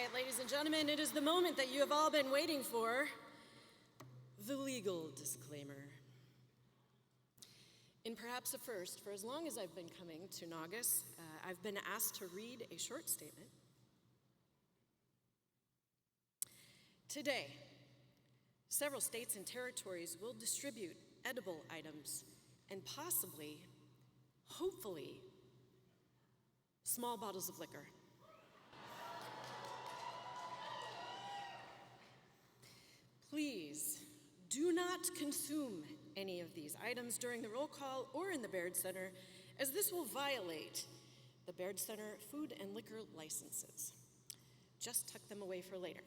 right, ladies and gentlemen, it is the moment that you have all been waiting for, the legal disclaimer. In perhaps a first, for as long as I've been coming to NGAUS, I've been asked to read a short statement. Today, several states and territories will distribute edible items and possibly, hopefully, small bottles of liquor. Please do not consume any of these items during the roll call or in the Baird Center, as this will violate the Baird Center food and liquor licenses. Just tuck them away for later.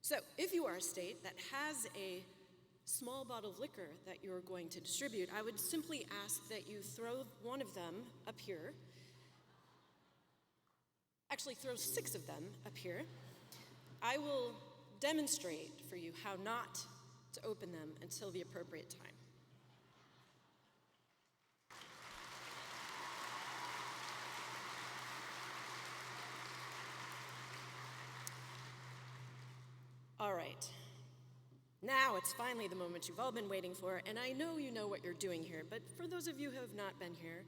So if you are a state that has a small bottle of liquor that you're going to distribute, I would simply ask that you throw one of them up here. Actually, throw 6 of them up here. I will demonstrate for you how not to open them until the appropriate time. All right. Now it's finally the moment you've all been waiting for, and I know you know what you're doing here, but for those of you who have not been here,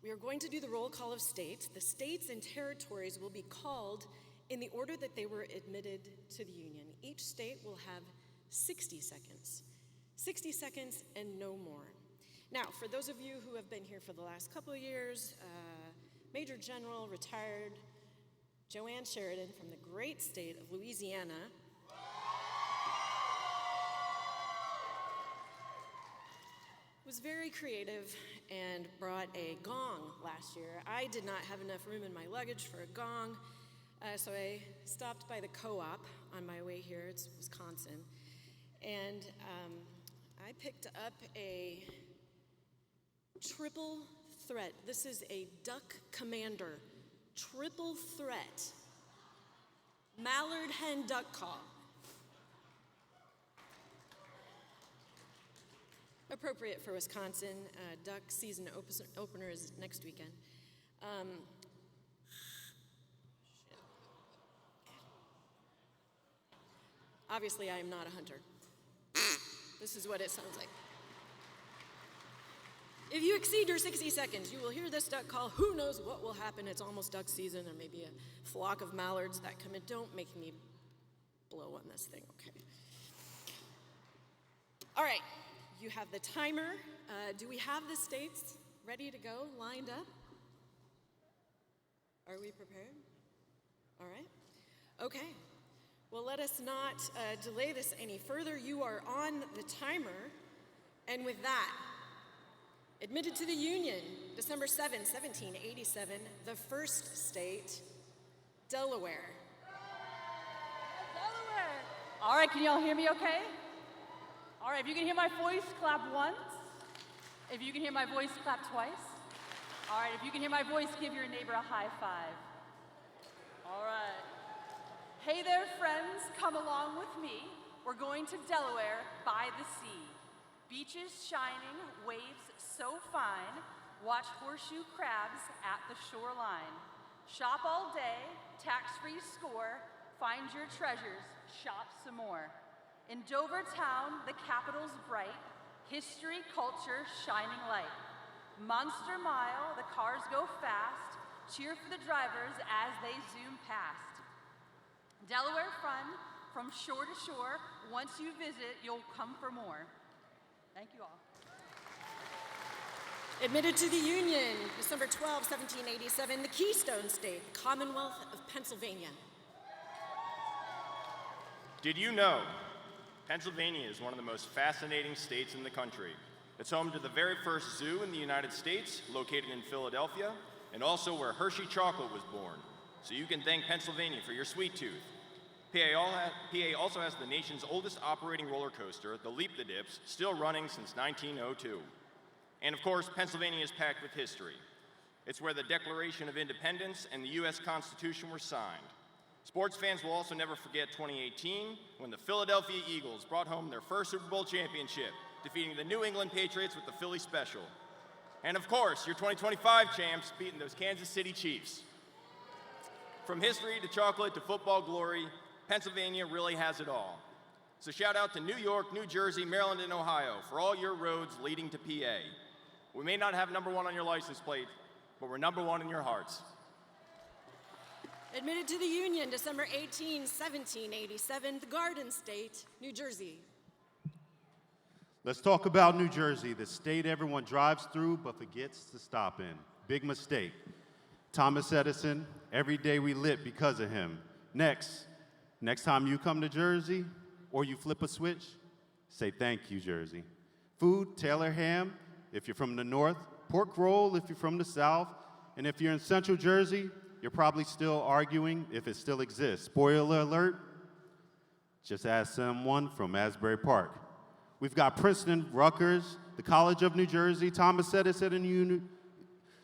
we are going to do the roll call of states. The states and territories will be called in the order that they were admitted to the Union. Each state will have 60 seconds. 60 seconds and no more. Now, for those of you who have been here for the last couple of years, Major General, retired Joanne Sheridan from the great state of Louisiana was very creative and brought a gong last year. I did not have enough room in my luggage for a gong, so I stopped by the co-op on my way here. It's Wisconsin. And I picked up a triple threat. This is a Duck Commander triple threat mallard hen duck call. Appropriate for Wisconsin. Duck season opener is next weekend. Obviously, I am not a hunter. This is what it sounds like. If you exceed your 60 seconds, you will hear this duck call. Who knows what will happen? It's almost duck season. There may be a flock of mallards that come in. Don't make me blow on this thing, okay? All right, you have the timer. Do we have the states ready to go, lined up? Are we prepared? All right, okay. Well, let us not delay this any further. You are on the timer, and with that, admitted to the Union, December 7, 1787, the first state, Delaware. Delaware. All right, can y'all hear me okay? All right, if you can hear my voice, clap once. If you can hear my voice, clap twice. All right, if you can hear my voice, give your neighbor a high five. All right. Hey there, friends, come along with me. We're going to Delaware by the sea. Beaches shining, waves so fine, watch horseshoe crabs at the shoreline. Shop all day, tax-free score, find your treasures, shop some more. In Dover town, the capital's bright, history, culture, shining light. Monster Mile, the cars go fast, cheer for the drivers as they zoom past. Delaware fun, from shore to shore, once you visit, you'll come for more. Thank you all. Admitted to the Union, December 12, 1787, the Keystone State, Commonwealth of Pennsylvania. Did you know Pennsylvania is one of the most fascinating states in the country? It's home to the very first zoo in the United States, located in Philadelphia, and also where Hershey chocolate was born. So you can thank Pennsylvania for your sweet tooth. PA also has the nation's oldest operating roller coaster, the Leap the Dips, still running since 1902. And of course, Pennsylvania is packed with history. It's where the Declaration of Independence and the US Constitution were signed. Sports fans will also never forget 2018, when the Philadelphia Eagles brought home their first Super Bowl championship, defeating the New England Patriots with the Philly Special. And of course, your 2025 champs beating those Kansas City Chiefs. From history to chocolate to football glory, Pennsylvania really has it all. So shout out to New York, New Jersey, Maryland, and Ohio for all your roads leading to PA. We may not have #1 on your license plate, but we're #1 in your hearts. Admitted to the Union December 18, 1787, the Garden State, New Jersey. Let's talk about New Jersey, the state everyone drives through but forgets to stop in. Big mistake. Thomas Edison, every day we lit because of him. Next time you come to Jersey or you flip a switch, say thank you, Jersey. Food, Taylor ham, if you're from the north, pork roll if you're from the south, and if you're in Central Jersey, you're probably still arguing if it still exists. Spoiler alert, just ask someone from Asbury Park. We've got Princeton, Rutgers, the College of New Jersey, Thomas Edison, and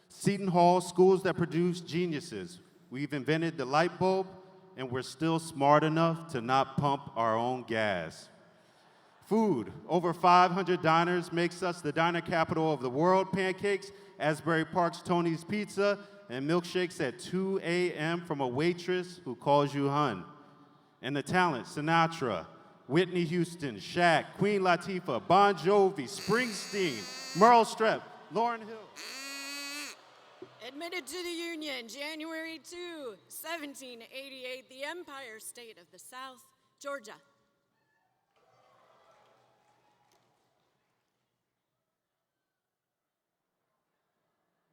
Seton Hall, schools that produce geniuses. We've invented the light bulb, and we're still smart enough to not pump our own gas. Food, over 500 diners makes us the diner capital of the world. Pancakes, Asbury Park's Tony's Pizza, and milkshakes at 2 a.m. from a waitress who calls you hun. And the talent, Sinatra, Whitney Houston, Shaq, Queen Latifah, Bon Jovi, Springsteen, Meryl Streep, Lauryn Hill. Admitted to the Union January 2, 1788, the Empire State of the South, Georgia.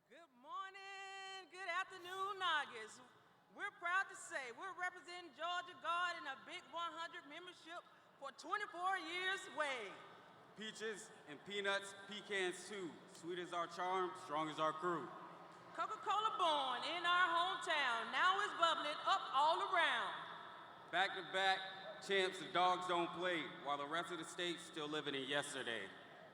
Good morning, good afternoon, NGAUS. We're proud to say we're representing Georgia Guard in a Big 100 membership for 24 years way. Peaches and peanuts, pecans too. Sweet as our charm, strong as our crew. Coca-Cola born in our hometown, now it's bubbling up all around. Back to back, champs, the dogs don't play, while the rest of the state's still living in yesterday.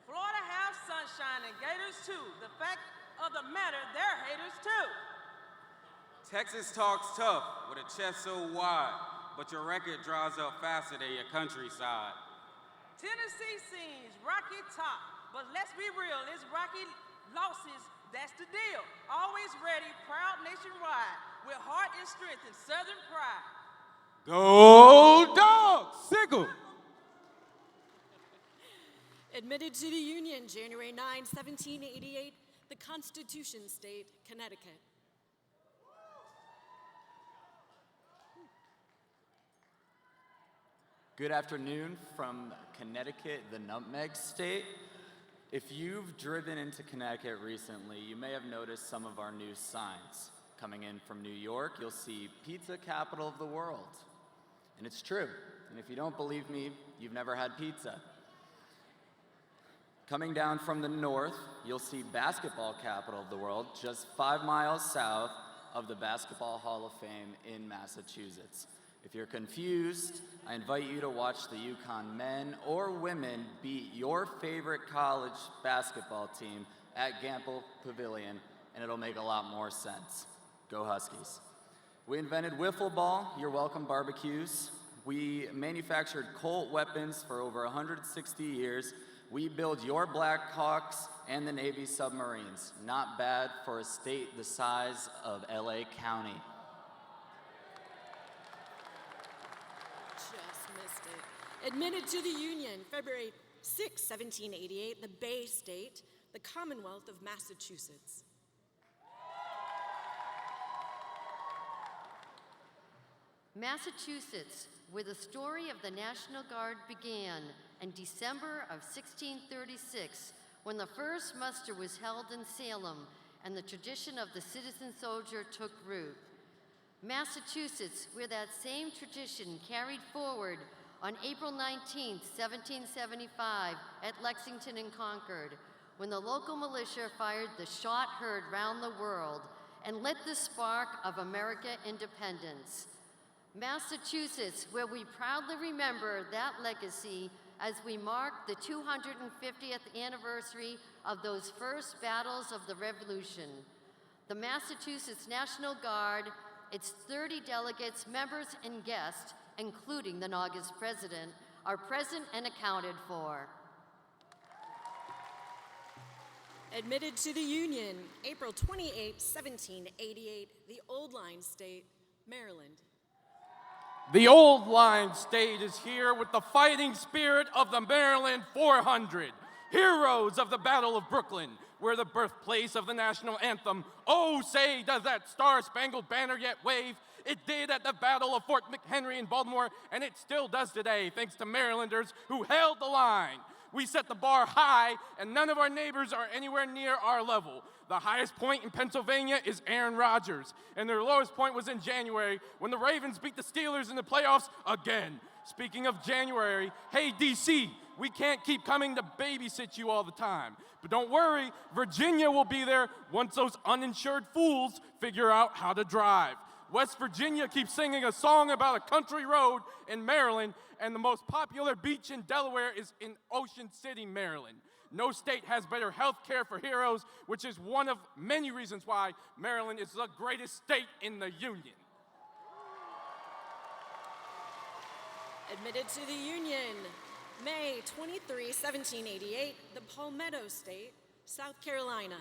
Florida have sunshine and Gators too. The fact of the matter, they're haters too. Texas talks tough with a chest so wide, but your record dries up faster than your countryside. Tennessee seems rocky top, but let's be real, it's rocky losses, that's the deal. Always ready, proud nationwide, with heart and strength and Southern pride. Go Dogs! Sickle! Admitted to the Union January 9, 1788, the Constitution State, Connecticut. Good afternoon from Connecticut, the Nutmeg State. If you've driven into Connecticut recently, you may have noticed some of our new signs. Coming in from New York, you'll see pizza capital of the world. And it's true. And if you don't believe me, you've never had pizza. Coming down from the north, you'll see basketball capital of the world, just 5 miles south of the Basketball Hall of Fame in Massachusetts. If you're confused, I invite you to watch the UConn men or women beat your favorite college basketball team at Gamble Pavilion, and it'll make a lot more sense. Go Huskies. We invented wiffle ball, you're welcome barbecues. We manufactured Colt weapons for over 160 years. We build your Black Hawks and the Navy submarines. Not bad for a state the size of LA County. Just missed it. Admitted to the Union February 6, 1788, the Bay State, the Commonwealth of Massachusetts. Massachusetts, where the story of the National Guard began in December of 1636, when the first muster was held in Salem and the tradition of the citizen soldier took root. Massachusetts, where that same tradition carried forward on April 19, 1775, at Lexington and Concord, when the local militia fired the shot heard round the world and lit the spark of American independence. Massachusetts, where we proudly remember that legacy as we mark the 250th anniversary of those first battles of the Revolution. The Massachusetts National Guard, its 30 delegates, members, and guests, including the NGAUS president, are present and accounted for. Admitted to the Union April 28, 1788, the Old Line State, Maryland. The old line state is here with the fighting spirit of the Maryland 400, heroes of the Battle of Brooklyn, where the birthplace of the national anthem, "Oh, say does that star-spangled banner yet wave?" It did at the Battle of Fort McHenry in Baltimore, and it still does today, thanks to Marylanders who held the line. We set the bar high, and none of our neighbors are anywhere near our level. The highest point in Pennsylvania is Aaron Rodgers, and their lowest point was in January when the Ravens beat the Steelers in the playoffs again. Speaking of January, hey DC, we can't keep coming to babysit you all the time. But don't worry, Virginia will be there once those uninsured fools figure out how to drive. West Virginia keeps singing a song about a country road in Maryland, and the most popular beach in Delaware is in Ocean City, Maryland. No state has better health care for heroes, which is one of many reasons why Maryland is the greatest state in the Union. Admitted to the Union, May 23, 1788, the Palmetto State, South Carolina.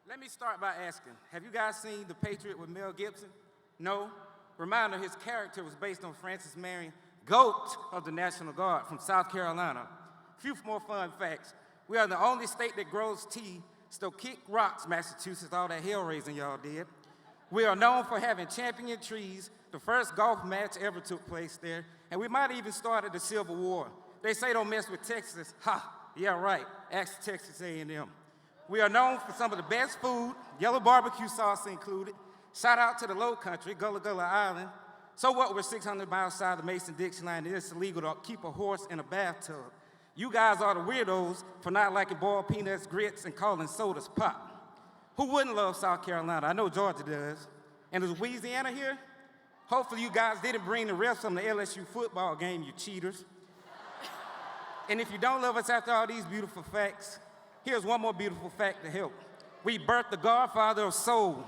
Let me start by asking, have you guys seen The Patriot with Mel Gibson? No? Reminder, his character was based on Francis Marion, GOAT of the National Guard from South Carolina. A few more fun facts. We are the only state that grows tea, still kick rocks, Massachusetts, all that hell raising y'all did. We are known for having champion trees. The first golf match ever took place there, and we might even started the Civil War. They say don't mess with Texas. Ha, yeah, right. Ask Texas A&M. We are known for some of the best food, yellow barbecue sauce included. Shout out to the Low Country, Gullah Gullah Island. So what, we're 600 miles south of the Mason-Dixon line, and it's illegal to keep a horse in a bathtub. You guys are the weirdos for not liking boiled peanuts, grits, and calling sodas pop. Who wouldn't love South Carolina? I know Georgia does. And is Louisiana here? Hopefully you guys didn't bring the refs from the LSU football game, you cheaters. And if you don't love us after all these beautiful facts, here's one more beautiful fact to help. We birthed the godfather of soul.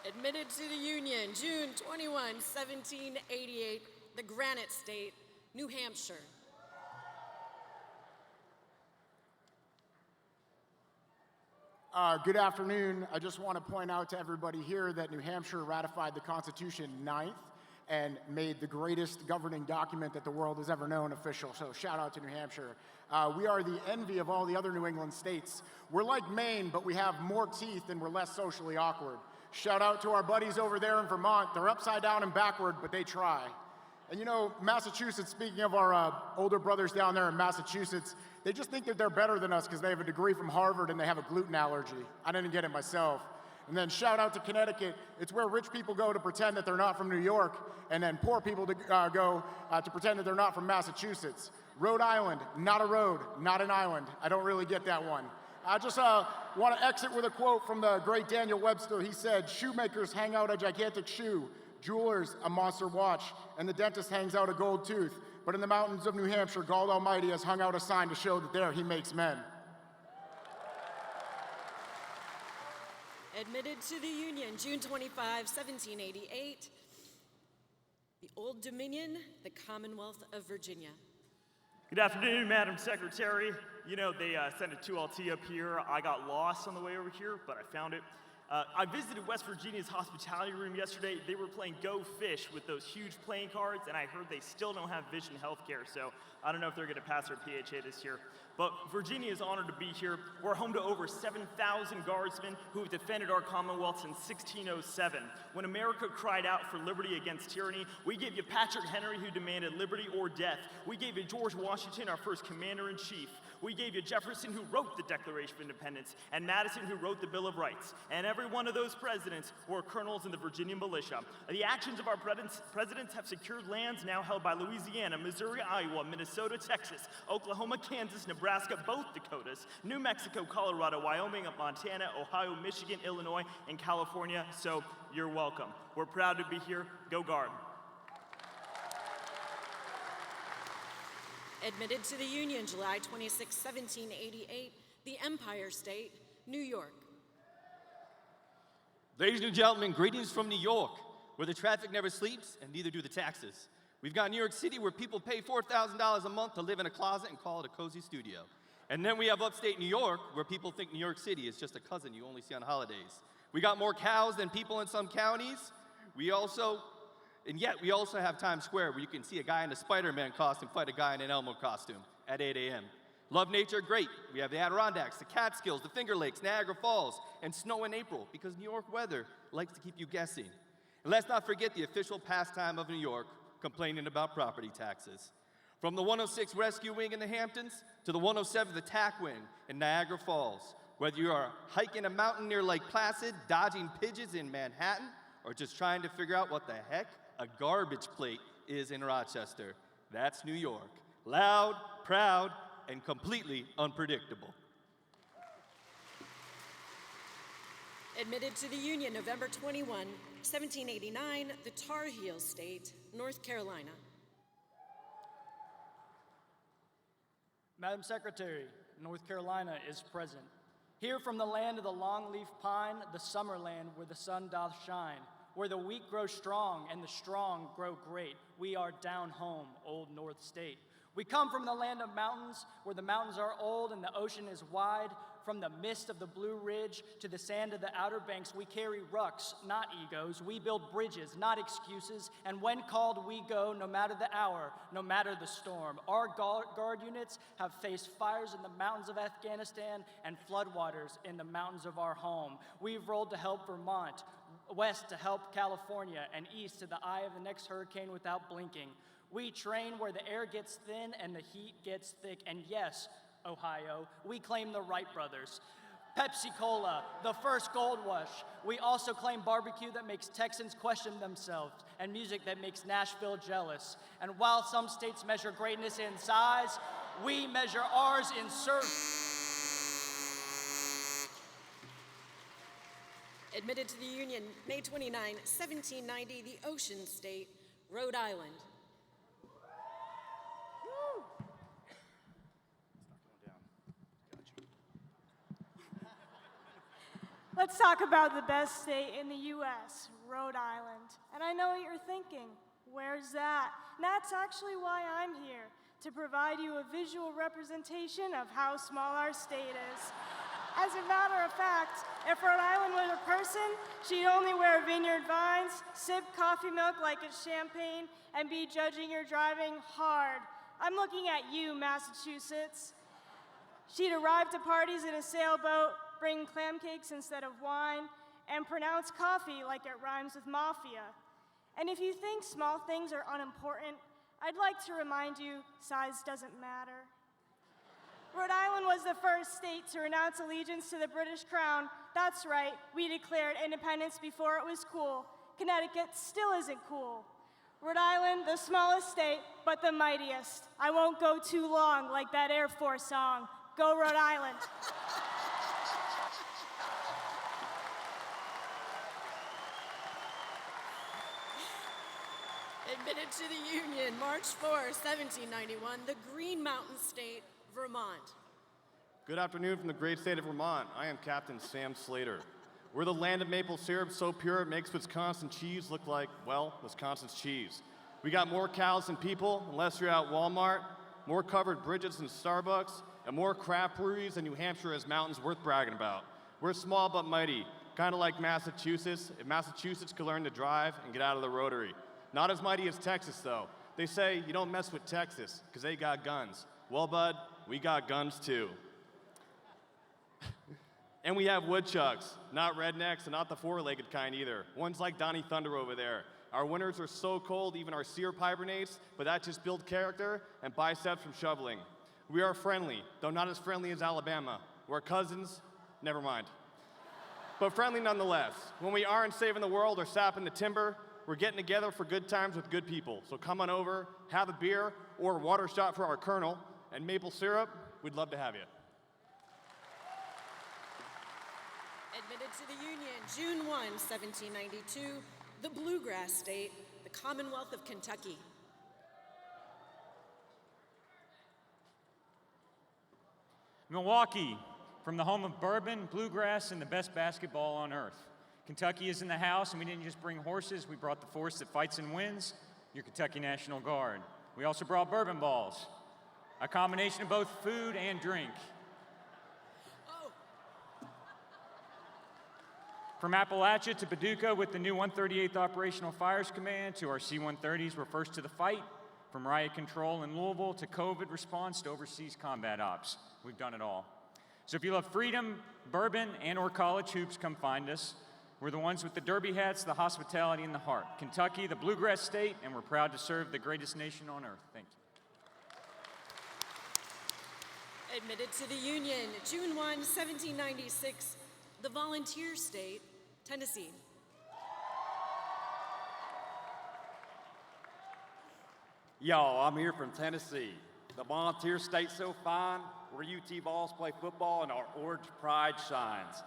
Admitted to the Union, June 21, 1788, the Granite State, New Hampshire. Good afternoon. I just want to point out to everybody here that New Hampshire ratified the Constitution 9th and made the greatest governing document that the world has ever known official. So shout out to New Hampshire. We are the envy of all the other New England states. We're like Maine, but we have more teeth and we're less socially awkward. Shout out to our buddies over there in Vermont. They're upside down and backward, but they try. And you know, Massachusetts, speaking of our older brothers down there in Massachusetts, they just think that they're better than us because they have a degree from Harvard and they have a gluten allergy. I didn't get it myself. And then shout out to Connecticut. It's where rich people go to pretend that they're not from New York, and then poor people to go to pretend that they're not from Massachusetts. Rhode Island, not a road, not an island. I don't really get that one. I just want to exit with a quote from the great Daniel Webster. He said, "Shoemakers hang out a gigantic shoe, jewelers a monster watch, and the dentist hangs out a gold tooth. But in the mountains of New Hampshire, God Almighty has hung out a sign to show that there he makes men." Admitted to the Union, June 25, 1788, the Old Dominion, the Commonwealth of Virginia. Good afternoon, Madam Secretary. You know, they sent a 2LT up here. I got lost on the way over here, but I found it. I visited West Virginia's hospitality room yesterday. They were playing Go Fish with those huge playing cards, and I heard they still don't have vision health care, so I don't know if they're gonna pass their PHA this year. But Virginia is honored to be here. We're home to over 7,000 guardsmen who have defended our Commonwealth since 1607. When America cried out for liberty against tyranny, we gave you Patrick Henry, who demanded liberty or death. We gave you George Washington, our first commander-in-chief. We gave you Jefferson, who wrote the Declaration of Independence, and Madison, who wrote the Bill of Rights. And every one of those presidents were colonels in the Virginia militia. The actions of our presidents have secured lands now held by Louisiana, Missouri, Iowa, Minnesota, Texas, Oklahoma, Kansas, Nebraska, both Dakotas, New Mexico, Colorado, Wyoming, Montana, Ohio, Michigan, Illinois, and California. So you're welcome. We're proud to be here. Go Guard. Admitted to the Union, July 26, 1788, the Empire State, New York. Ladies and gentlemen, greetings from New York. where the traffic never sleeps and neither do the taxes. We've got New York City, where people pay $4,000 a month to live in a closet and call it a cozy studio. And then we have upstate New York, where people think New York City is just a cousin you only see on holidays. We got more cows than people in some counties. And yet we also have Times Square, where you can see a guy in a Spider-Man costume fight a guy in an Elmo costume at 8 a.m. Love nature? Great. We have the Adirondacks, the Catskills, the Finger Lakes, Niagara Falls, and snow in April, because New York weather likes to keep you guessing. And let's not forget the official pastime of New York, complaining about property taxes. From the 106 Rescue Wing in the Hamptons to the 107 the TAC Wing in Niagara Falls, whether you are hiking a mountain near Lake Placid, dodging pigeons in Manhattan, or just trying to figure out what the heck a garbage plate is in Rochester, that's New York. Loud, proud, and completely unpredictable. Admitted to the Union November 21, 1789, the Tar Heel State, North Carolina. Madam Secretary, North Carolina is present. Here from the land of the longleaf pine, the summer land where the sun doth shine, where the weak grow strong and the strong grow great, we are down home, old North State. We come from the land of mountains, where the mountains are old and the ocean is wide. From the mist of the Blue Ridge to the sand of the Outer Banks, we carry rucks, not egos. We build bridges, not excuses. And when called, we go, no matter the hour, no matter the storm. Our guard units have faced fires in the mountains of Afghanistan and floodwaters in the mountains of our home. We've rolled to help Vermont, west to help California, and east to the eye of the next hurricane without blinking. We train where the air gets thin and the heat gets thick. And yes, Ohio, we claim the Wright brothers. Pepsi Cola, the first gold rush. We also claim barbecue that makes Texans question themselves, and music that makes Nashville jealous. And while some states measure greatness in size, we measure ours in service. Admitted to the Union May 29, 1790, the Ocean State, Rhode Island. Let's talk about the best state in the U.S., Rhode Island. And I know what you're thinking, where's that? And that's actually why I'm here, to provide you a visual representation of how small our state is. As a matter of fact, if Rhode Island was a person, she'd only wear vineyard vines, sip coffee milk like it's champagne, and be judging your driving hard. I'm looking at you, Massachusetts. She'd arrive to parties in a sailboat, bring clam cakes instead of wine, and pronounce coffee like it rhymes with mafia. And if you think small things are unimportant, I'd like to remind you, size doesn't matter. Rhode Island was the first state to renounce allegiance to the British Crown. That's right, we declared independence before it was cool. Connecticut still isn't cool. Rhode Island, the smallest state, but the mightiest. I won't go too long like that Air Force song. Go Rhode Island. Admitted to the Union March 4, 1791, the Green Mountain State, Vermont. Good afternoon from the great state of Vermont. I am Captain Sam Slater. We're the land of maple syrup so pure it makes Wisconsin cheese look like, well, Wisconsin's cheese. We got more cows than people, unless you're at Walmart, more covered bridges than Starbucks, and more craft breweries than New Hampshire has mountains worth bragging about. We're small but mighty, kind of like Massachusetts, if Massachusetts could learn to drive and get out of the rotary. Not as mighty as Texas, though. They say you don't mess with Texas, because they got guns. Well, bud, we got guns too. And we have woodchucks, not rednecks and not the four-legged kind either. Ones like Donnie Thunder over there. Our winters are so cold, even our syrup hibernates, but that just builds character and biceps from shoveling. We are friendly, though not as friendly as Alabama. We're cousins, never mind. But friendly nonetheless. When we aren't saving the world or sapping the timber, we're getting together for good times with good people. So come on over, have a beer or a water shot for our colonel, and maple syrup, we'd love to have you. Admitted to the Union June 1, 1792, the Bluegrass State, the Commonwealth of Kentucky. Milwaukee, from the home of bourbon, bluegrass, and the best basketball on earth. Kentucky is in the house, and we didn't just bring horses, we brought the force that fights and wins, your Kentucky National Guard. We also brought bourbon balls, a combination of both food and drink. From Appalachia to Paducah with the new 138th Operational Fires Command to our C-130s, we're first to the fight. From riot control in Louisville to COVID response to overseas combat ops, we've done it all. So if you love freedom, bourbon, and or college hoops, come find us. We're the ones with the derby hats, the hospitality, and the heart. Kentucky, the bluegrass state, and we're proud to serve the greatest nation on earth. Thank you. Admitted to the Union, June 1, 1796, the volunteer state, Tennessee. Y'all, I'm here from Tennessee. The volunteer state's so fine, where UT Vols play football and our orange pride shines.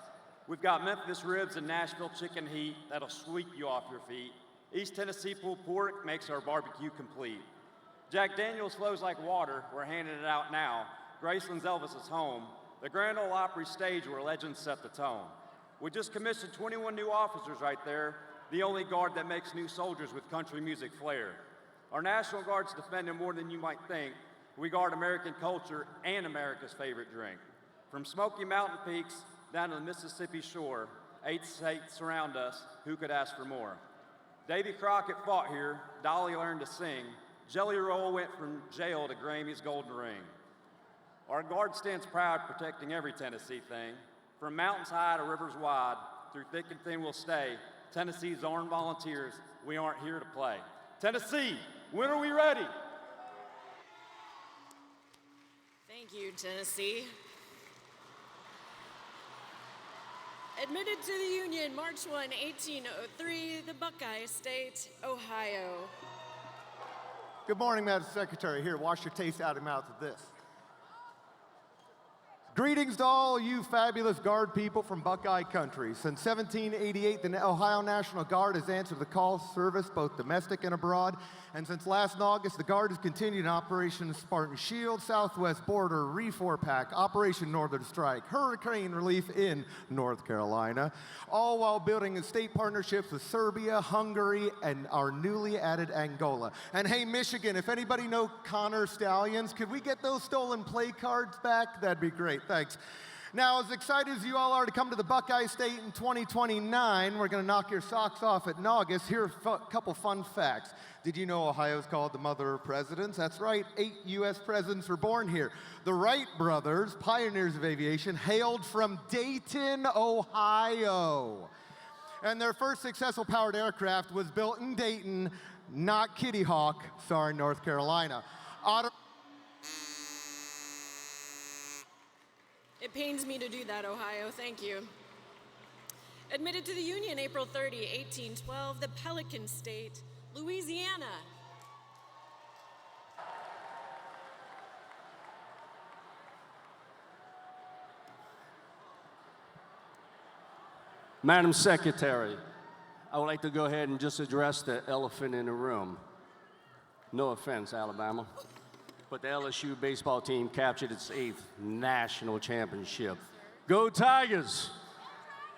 We've got Memphis ribs and Nashville chicken heat that'll sweep you off your feet. East Tennessee pulled pork makes our barbecue complete. Jack Daniels flows like water, we're handing it out now. Graceland's Elvis's home, the Grand Ole Opry stage where legends set the tone. We just commissioned 21 new officers right there, the only guard that makes new soldiers with country music flair. Our National Guard's defending more than you might think. We guard American culture and America's favorite drink. From Smoky Mountain peaks down to the Mississippi shore, 8 states surround us, who could ask for more? Davy Crockett fought here, Dolly learned to sing, Jelly Roll went from jail to Grammy's golden ring. Our Guard stands proud protecting every Tennessee thing. From mountains high to rivers wide, through thick and thin we'll stay. Tennessee's armed volunteers, we aren't here to play. Tennessee, when are we ready? Thank you, Tennessee. Admitted to the Union, March 1, 1803, the Buckeye State, Ohio. Good morning, Madam Secretary. Here, wash your taste out of your mouth with this. Greetings to all you fabulous Guard people from Buckeye Country. Since 1788, the Ohio National Guard has answered the call to service both domestic and abroad. And since last August, the Guard has continued in Operation Spartan Shield, Southwest Border, Reforpack, Operation Northern Strike, Hurricane Relief in North Carolina, all while building state partnerships with Serbia, Hungary, and our newly added Angola. And hey, Michigan, if anybody know Connor Stallions, could we get those stolen play cards back? That'd be great. Thanks. Now, as excited as you all are to come to the Buckeye State in 2029, we're going to knock your socks off at NGAUS. Here are a couple fun facts. Did you know Ohio is called the mother of presidents? That's right, 8 U.S. presidents were born here. The Wright brothers, pioneers of aviation, hailed from Dayton, Ohio. And their first successful powered aircraft was built in Dayton, not Kitty Hawk, sorry, North Carolina. It pains me to do that, Ohio. Thank you. Admitted to the Union, April 30, 1812, the Pelican State, Louisiana. Madam Secretary, I would like to go ahead and just address the elephant in the room. No offense, Alabama, but the LSU baseball team captured its 8th national championship. Go Tigers!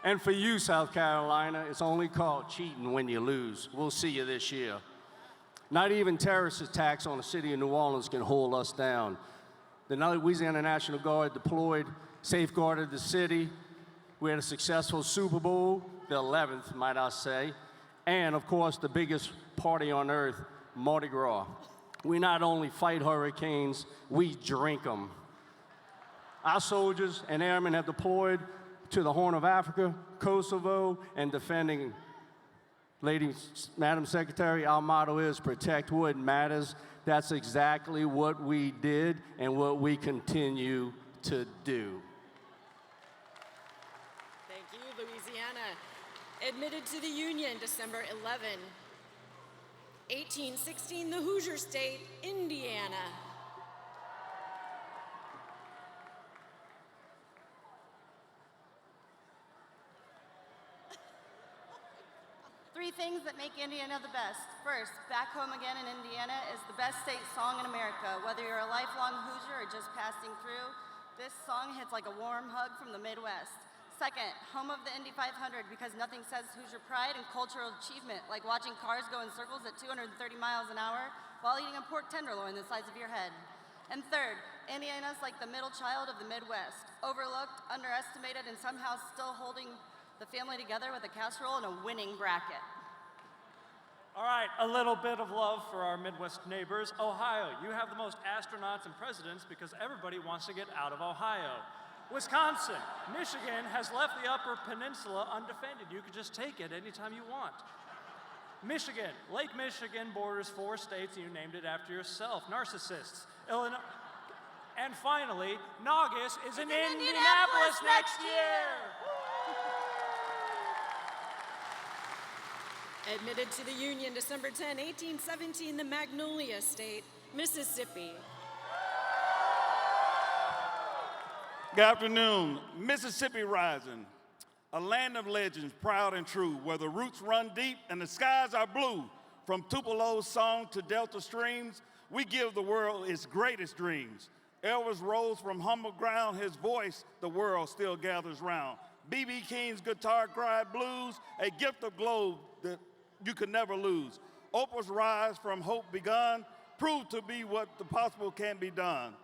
And for you, South Carolina, it's only called cheating when you lose. We'll see you this year. Not even terrorist attacks on the city of New Orleans can hold us down. The Louisiana National Guard deployed, safeguarded the city. We had a successful Super Bowl, the 11th, might I say, and of course, the biggest party on earth, Mardi Gras. We not only fight hurricanes, we drink them. Our soldiers and airmen have deployed to the Horn of Africa, Kosovo, and defending. Ladies, Madam Secretary, our motto is protect what matters. That's exactly what we did and what we continue to do. Thank you, Louisiana. Admitted to the Union, December 11, 1816, the Hoosier State, Indiana. Three things that make Indiana the best. First, Back Home Again in Indiana is the best state song in America. Whether you're a lifelong Hoosier or just passing through, this song hits like a warm hug from the Midwest. Second, home of the Indy 500 because nothing says Hoosier pride and cultural achievement like watching cars go in circles at 230 miles an hour while eating a pork tenderloin the size of your head. And third, Indiana's like the middle child of the Midwest, overlooked, underestimated, and somehow still holding the family together with a casserole and a winning bracket. All right, a little bit of love for our Midwest neighbors. Ohio, you have the most astronauts and presidents because everybody wants to get out of Ohio. Wisconsin, Michigan has left the Upper Peninsula undefended. You can just take it anytime you want. Michigan, Lake Michigan borders 4 states and you named it after yourself. Narcissists, Illinois. And finally, NGAUS is in Indianapolis next year. Admitted to the Union December 10, 1817, the Magnolia State, Mississippi. Good afternoon. Mississippi rising, a land of legends, proud and true, where the roots run deep and the skies are blue. From Tupelo's song to Delta streams, we give the world its greatest dreams. Elvis rose from humble ground, his voice the world still gathers round. B.B. King's guitar cried blues, a gift of globe that you could never lose. Oprah's rise from hope begun, proved to be what the possible can be done.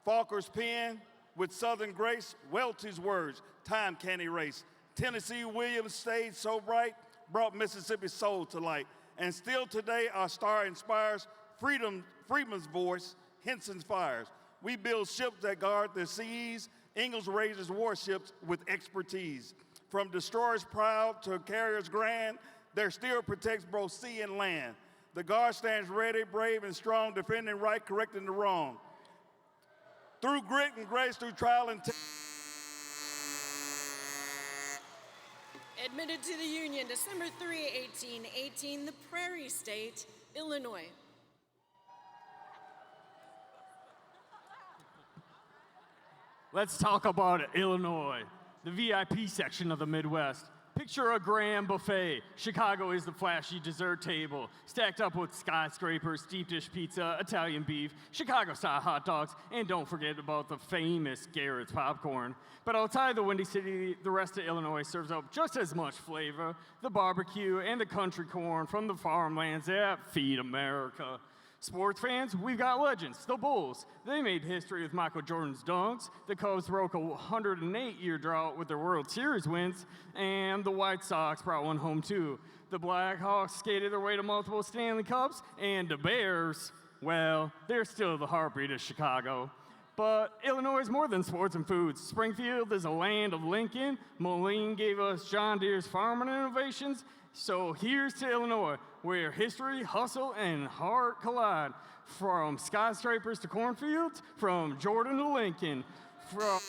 Falker's pen, with southern grace, Welty's words, time can't erase. Tennessee Williams' stayed so bright, brought Mississippi's soul to light. And still today our star inspires Freeman's voice, Henson's fires. We build ships that guard the seas. Ingalls raises warships with expertise. From destroyers proud to carriers grand, there still protects both sea and land. The Guard stands ready, brave and strong, defending right, correcting the wrong. Through grit and grace, through trial and Admitted to the Union December 3, 1818, the Prairie State, Illinois. Let's talk about Illinois, the VIP section of the Midwest. Picture a grand buffet. Chicago is the flashy dessert table, stacked up with skyscrapers, deep dish pizza, Italian beef, Chicago-style hot dogs, and don't forget about the famous Garrett's popcorn. But outside the Windy City, the rest of Illinois serves up just as much flavor, the barbecue and the country corn from the farmlands that feed America. Sports fans, we've got legends, the Bulls. They made history with Michael Jordan's dunks. The Cubs broke a 108-year drought with their World Series wins, and the White Sox brought one home too. The Blackhawks skated their way to multiple Stanley Cups, and the Bears, well, they're still the heartbeat of Chicago. But Illinois is more than sports and foods. Springfield is a land of Lincoln. Moline gave us John Deere's farming innovations. So here's to Illinois, where history, hustle, and heart collide. From skyscrapers to cornfields, from Jordan to Lincoln, from...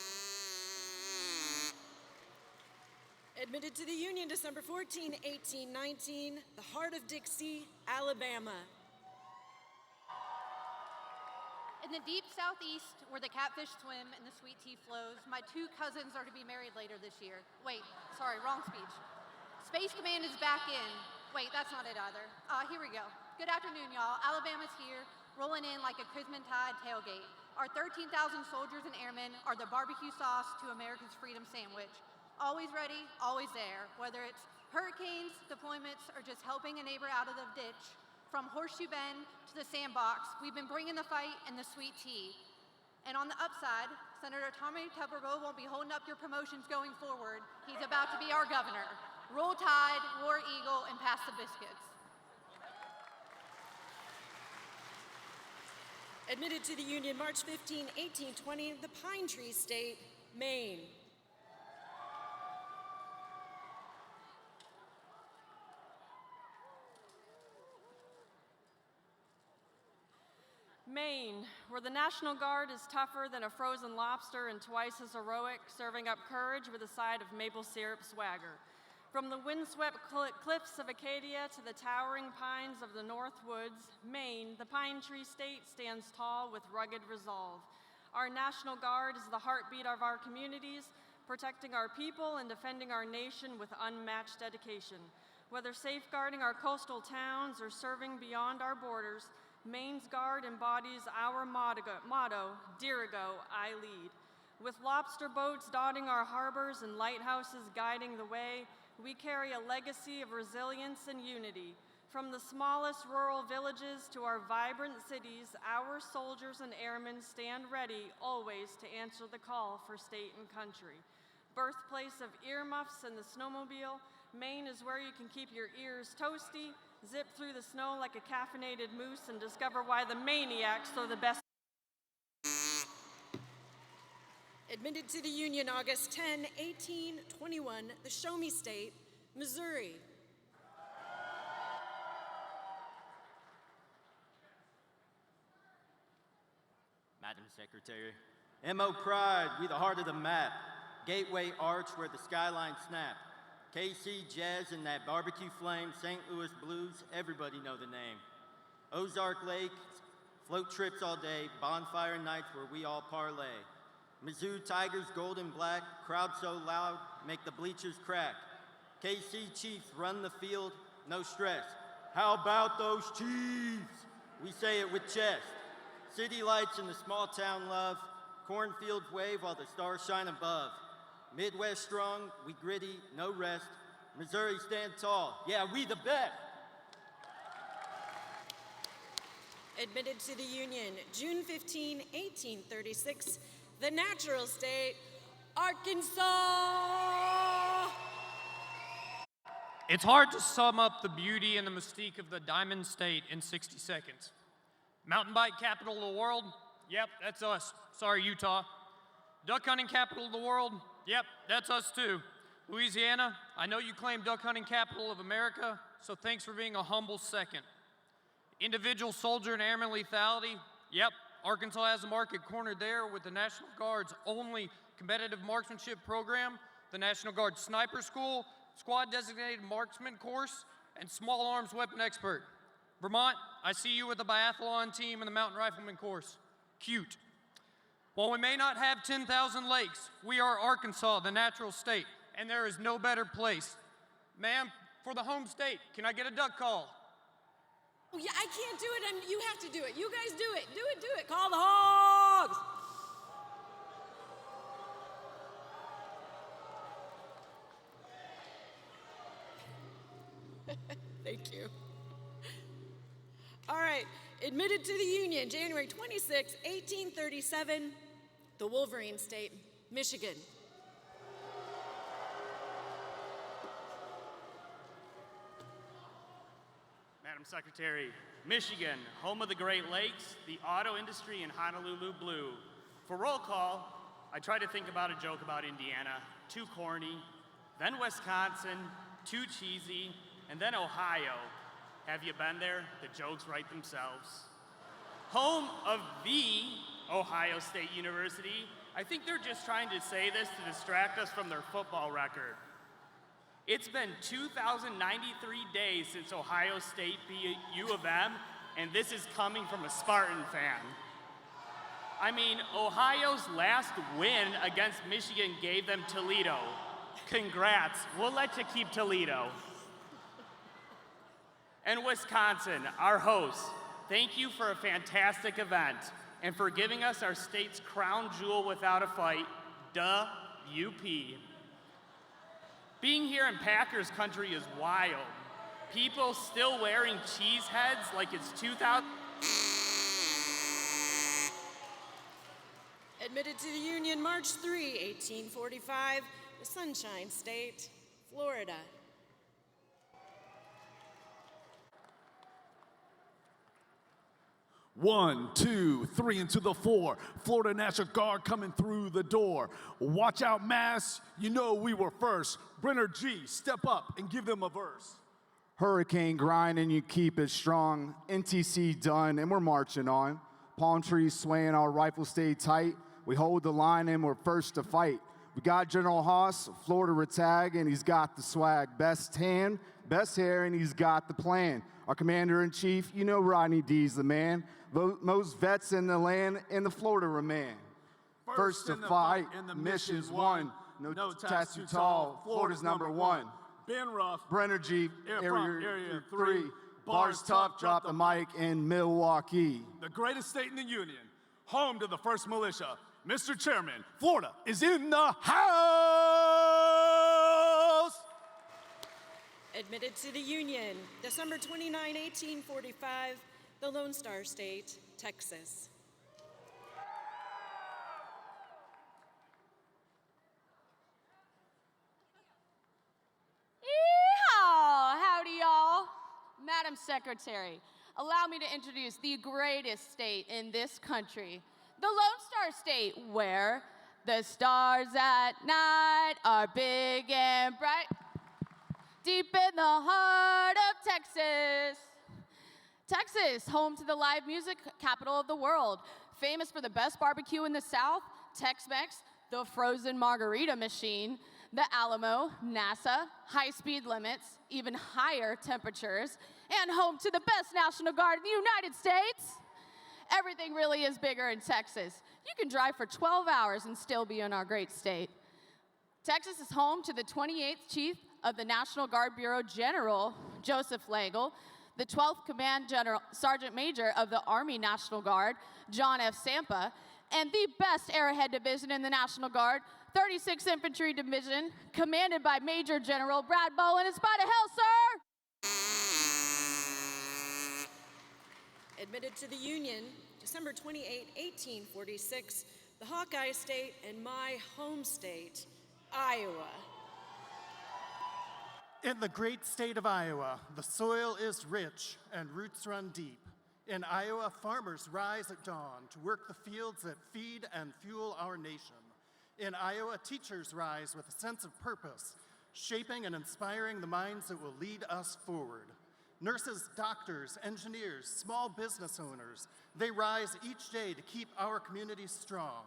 Admitted to the Union December 14, 1819, the heart of Dixie, Alabama. In the deep southeast, where the catfish swim and the sweet tea flows, my 2 cousins are to be married later this year. Wait, sorry, wrong speech. Space Command is back in. Wait, that's not it either. Here we go. Good afternoon, y'all. Alabama's here, rolling in like a Christmastide tailgate. Our 13,000 soldiers and airmen are the barbecue sauce to America's freedom sandwich. Always ready, always there. Whether it's hurricanes, deployments, or just helping a neighbor out of the ditch, from Horseshoe Bend to the sandbox, we've been bringing the fight and the sweet tea. And on the upside, Senator Tommy Tuberville won't be holding up your promotions going forward. He's about to be our governor. Roll Tide, War Eagle, and pass the biscuits. Admitted to the Union March 15, 1820, the Pine Tree State, Maine. Maine, where the National Guard is tougher than a frozen lobster and twice as heroic, serving up courage with a side of maple syrup swagger. From the windswept cliffs of Acadia to the towering pines of the North Woods, Maine, the Pine Tree State, stands tall with rugged resolve. Our National Guard is the heartbeat of our communities, protecting our people and defending our nation with unmatched dedication. Whether safeguarding our coastal towns or serving beyond our borders, Maine's Guard embodies our motto, Dirigo, I lead. With lobster boats dotting our harbors and lighthouses guiding the way, we carry a legacy of resilience and unity. From the smallest rural villages to our vibrant cities, our soldiers and airmen stand ready always to answer the call for state and country. Birthplace of earmuffs and the snowmobile, Maine is where you can keep your ears toasty, zip through the snow like a caffeinated moose, and discover why the maniacs are the best. Admitted to the Union August 10, 1821, the Show Me State, Missouri. Madam Secretary. M.O. Pride, we the heart of the map. Gateway Arch where the skyline snap. KC Jazz and that barbecue flame, St. Louis Blues, everybody know the name. Ozark Lake, float trips all day, bonfire nights where we all parlay. Mizzou Tigers, gold and black, crowd so loud, make the bleachers crack. KC Chiefs run the field, no stress. How about those Chiefs? We say it with chest. City lights in the small town love, cornfields wave while the stars shine above. Midwest strong, we gritty, no rest. Missouri stand tall, yeah, we the best. Admitted to the Union, June 15, 1836, the natural state, Arkansas. It's hard to sum up the beauty and the mystique of the Diamond State in 60 seconds. Mountain bike capital of the world? Yep, that's us. Sorry, Utah. Duck hunting capital of the world? Yep, that's us too. Louisiana, I know you claim duck hunting capital of America, so thanks for being a humble second. Individual soldier and airman lethality? Yep, Arkansas has the market cornered there with the National Guard's only competitive marksmanship program, the National Guard Sniper School, Squad Designated Marksman Course, and Small Arms Weapon Expert. Vermont, I see you with the biathlon team and the Mountain Rifleman course. Cute. While we may not have 10,000 lakes, we are Arkansas, the natural state, and there is no better place. Ma'am, for the home state, can I get a duck call? Oh, yeah, I can't do it. You have to do it. You guys do it. Do it, do it. Call the hogs. Thank you. All right, admitted to the Union, January 26, 1837, the Wolverine State, Michigan. Madam Secretary, Michigan, home of the Great Lakes, the auto industry, and Honolulu Blue. For roll call, I try to think about a joke about Indiana, too corny, then Wisconsin, too cheesy, and then Ohio. Have you been there? The jokes write themselves. Home of the Ohio State University. I think they're just trying to say this to distract us from their football record. It's been 2,093 days since Ohio State beat U of M, and this is coming from a Spartan fan. I mean, Ohio's last win against Michigan gave them Toledo. Congrats, we'll let you keep Toledo. And Wisconsin, our hosts, thank you for a fantastic event and for giving us our state's crown jewel without a fight, UP. Being here in Packers country is wild. People still wearing cheese heads like it's 2000. Admitted to the Union, March 3, 1845, the Sunshine State, Florida. One, two, three, into the four. Florida National Guard coming through the door. Watch out, Mass. You know we were first. Brenner G, step up and give them a verse. Hurricane grind and you keep it strong. NTC done and we're marching on. Palm trees swaying, our rifles stay tight. We hold the line and we're first to fight. We got General Haas, Florida retag, and he's got the swag. Best hand, best hair, and he's got the plan. Our commander-in-chief, you know Rodney D's the man. Most vets in the land in the Florida remain. First to fight, and the mission's won. No tats too tall, Florida's number one. Ben Ruff, Brenner G, Area 3. Bars tough, drop the mic in Milwaukee. The greatest state in the Union, home to the 1st Militia. Mr. Chairman, Florida is in the house! Admitted to the Union, December 29, 1845, the Lone Star State, Texas. Yeehaw! Howdy, y'all. Madam Secretary, allow me to introduce the greatest state in this country, the Lone Star State, where the stars at night are big and bright, deep in the heart of Texas. Texas, home to the live music capital of the world, famous for the best barbecue in the South, Tex-Mex, the frozen margarita machine, the Alamo, NASA, high-speed limits, even higher temperatures, and home to the best National Guard in the United States. Everything really is bigger in Texas. You can drive for 12 hours and still be in our great state. Texas is home to the 28th Chief of the National Guard Bureau General, Joseph Legel, the 12th Command General, Sergeant Major of the Army National Guard, John F. Sampa, and the best Airhead Division in the National Guard, 36th Infantry Division, commanded by Major General Brad Bowen. In spite of hell, sir! Admitted to the Union, December 28, 1846, the Hawkeye State and my home state, Iowa. In the great state of Iowa, the soil is rich and roots run deep. In Iowa, farmers rise at dawn to work the fields that feed and fuel our nation. In Iowa, teachers rise with a sense of purpose, shaping and inspiring the minds that will lead us forward. Nurses, doctors, engineers, small business owners, they rise each day to keep our communities strong.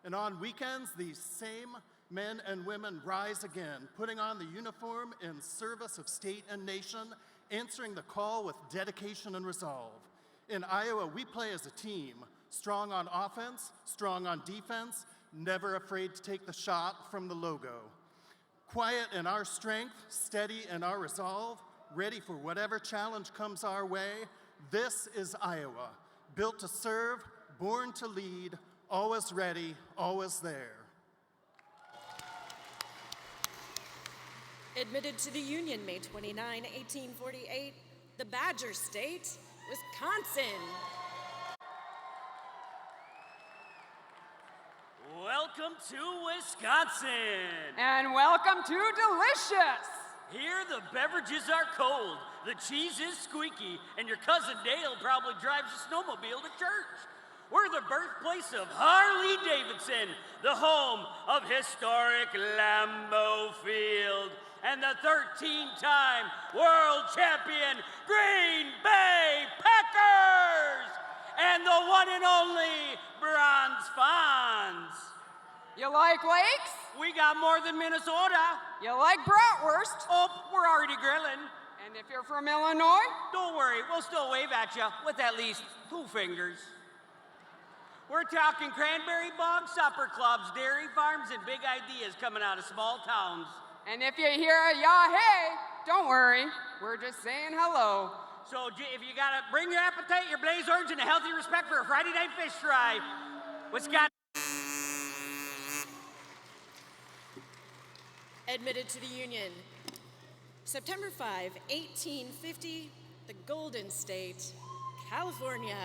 And on weekends, these same men and women rise again, putting on the uniform in service of state and nation, answering the call with dedication and resolve. In Iowa, we play as a team, strong on offense, strong on defense, never afraid to take the shot from the logo. Quiet in our strength, steady in our resolve, ready for whatever challenge comes our way. This is Iowa, built to serve, born to lead, always ready, always there. Admitted to the Union, May 29, 1848, the Badger State, Wisconsin. Welcome to Wisconsin. And welcome to Delicious. Here the beverages are cold, the cheese is squeaky, and your cousin Dale probably drives a snowmobile to church. We're the birthplace of Harley Davidson, the home of historic Lambeau Field, and the 13-time world champion Green Bay Packers, and the one and only Bronze Fonz. You like lakes? We got more than Minnesota. You like bratwurst? Oh, we're already grilling. And if you're from Illinois? Don't worry, we'll still wave at you with at least 2 fingers. We're talking cranberry bog supper clubs, dairy farms, and big ideas coming out of small towns. And if you hear a yah-hey, don't worry, we're just saying hello. So if you gotta bring your appetite, your blaze orange, and a healthy respect for a Friday night fish fry. Wisconsin. Admitted to the Union, September 5, 1850, the Golden State, California.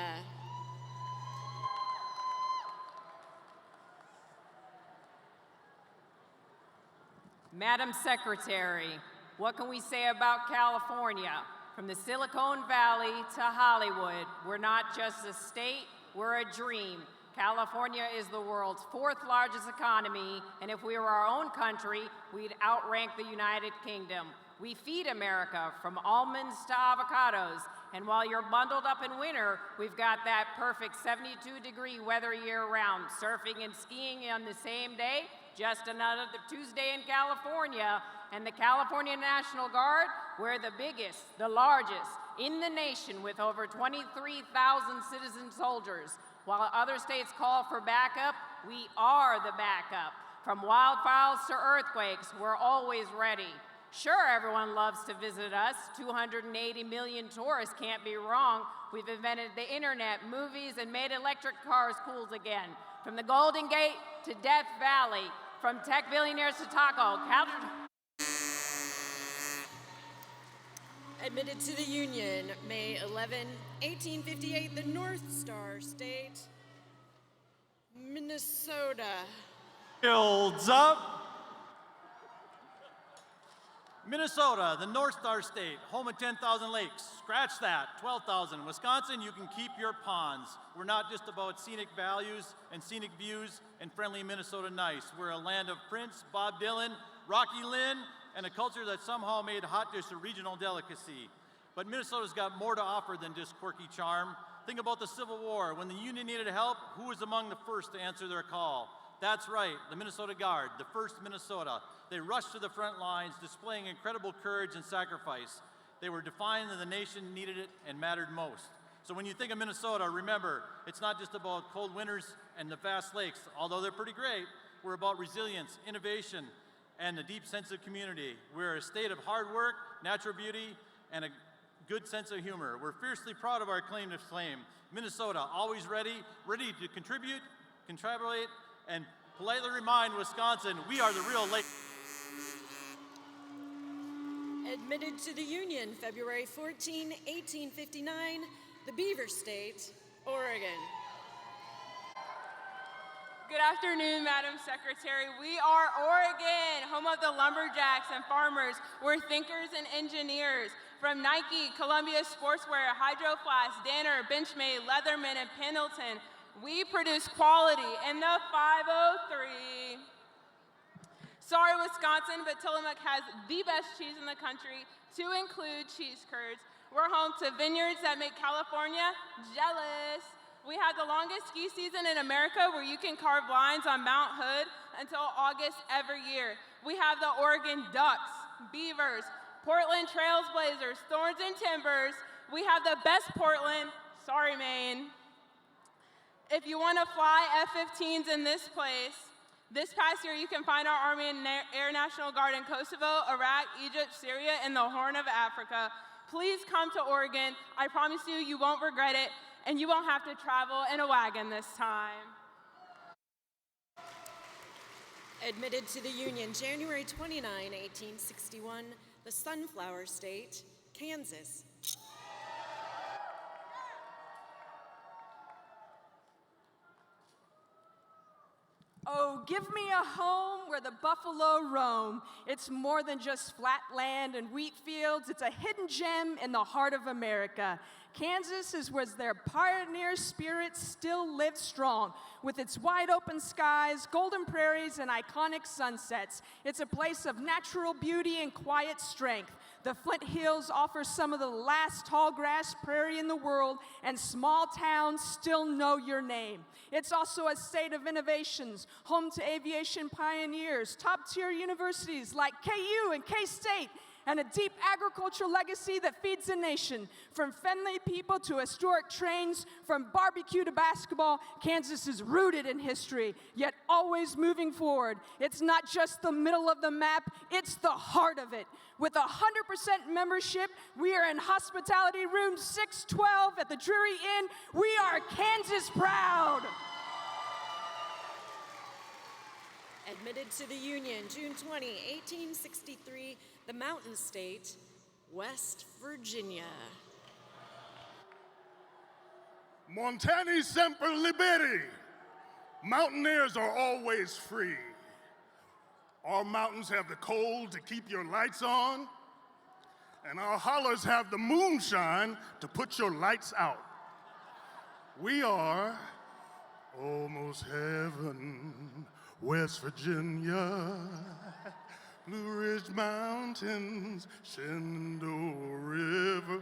Madam Secretary, what can we say about California? From the Silicon Valley to Hollywood, we're not just a state, we're a dream. California is the world's 4th largest economy, and if we were our own country, we'd outrank the United Kingdom. We feed America from almonds to avocados, and while you're bundled up in winter, we've got that perfect 72-degree weather year-round. Surfing and skiing on the same day, just another Tuesday in California. And the California National Guard, we're the biggest, the largest in the nation with over 23,000 citizen soldiers. While other states call for backup, we are the backup. From wildfires to earthquakes, we're always ready. Sure, everyone loves to visit us. 280 million tourists can't be wrong. We've invented the internet, movies, and made electric cars cool again. From the Golden Gate to Death Valley, from tech billionaires to taco. Admitted to the Union, May 11, 1858, the North Star State, Minnesota. Builds up. Minnesota, the North Star State, home of 10,000 lakes. Scratch that, 12,000. Wisconsin, you can keep your ponds. We're not just about scenic values and scenic views and friendly Minnesota nice. We're a land of Prince, Bob Dylan, Rocky Lynn, and a culture that somehow made hot dish a regional delicacy. But Minnesota's got more to offer than just quirky charm. Think about the Civil War. When the Union needed help, who was among the first to answer their call? That's right, the Minnesota Guard, the 1st Minnesota. They rushed to the front lines, displaying incredible courage and sacrifice. They were defiant that the nation needed it and mattered most. So when you think of Minnesota, remember, it's not just about cold winters and the vast lakes, although they're pretty great. We're about resilience, innovation, and a deep sense of community. We're a state of hard work, natural beauty, and a good sense of humor. We're fiercely proud of our claim to fame. Minnesota, always ready to contribute, contribute, and politely remind Wisconsin, we are the real lake. Admitted to the Union, February 14, 1859, the Beaver State, Oregon. Good afternoon, Madam Secretary. We are Oregon, home of the lumberjacks and farmers. We're thinkers and engineers. From Nike, Columbia Sportswear, Hydro Flask, Danner, Benchmade, Leatherman, and Pendleton, we produce quality in the 503. Sorry, Wisconsin, but Tillamook has the best cheese in the country, to include cheese curds. We're home to vineyards that make California jealous. We have the longest ski season in America, where you can carve lines on Mount Hood until August every year. We have the Oregon Ducks, Beavers, Portland Trailblazers, Thorns and Timbers. We have the best Portland, sorry, Maine. If you want to fly F-15s in this place, this past year you can find our Army and Air National Guard in Kosovo, Iraq, Egypt, Syria, and the Horn of Africa. Please come to Oregon. I promise you, you won't regret it, and you won't have to travel in a wagon this time. Admitted to the Union, January 29, 1861, the Sunflower State, Kansas. Oh, give me a home where the buffalo roam. It's more than just flat land and wheat fields. It's a hidden gem in the heart of America. Kansas is where their pioneer spirit still lives strong, with its wide open skies, golden prairies, and iconic sunsets. It's a place of natural beauty and quiet strength. The Flint Hills offer some of the last tall grass prairie in the world, and small towns still know your name. It's also a state of innovations, home to aviation pioneers, top-tier universities like KU and K-State, and a deep agricultural legacy that feeds the nation. From friendly people to historic trains, from barbecue to basketball, Kansas is rooted in history, yet always moving forward. It's not just the middle of the map, it's the heart of it. With 100% membership, we are in hospitality room 612 at the Drury Inn. We are Kansas proud. Admitted to the Union, June 20, 1863, the Mountain State, West Virginia. Montani semper liberi. Mountaineers are always free. Our mountains have the cold to keep your lights on, and our hollers have the moonshine to put your lights out. We are almost heaven, West Virginia, Blue Ridge Mountains, Shenandoah River.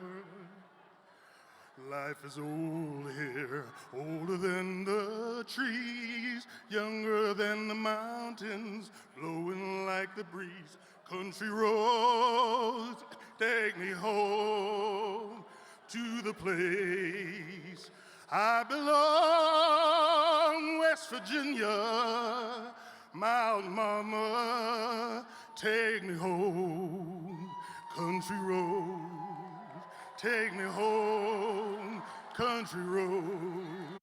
Life is old here, older than the trees, younger than the mountains, blowing like the breeze. Country roads, take me home to the place I belong, West Virginia, Mountain Mama, take me home, country roads. Take me home, country road.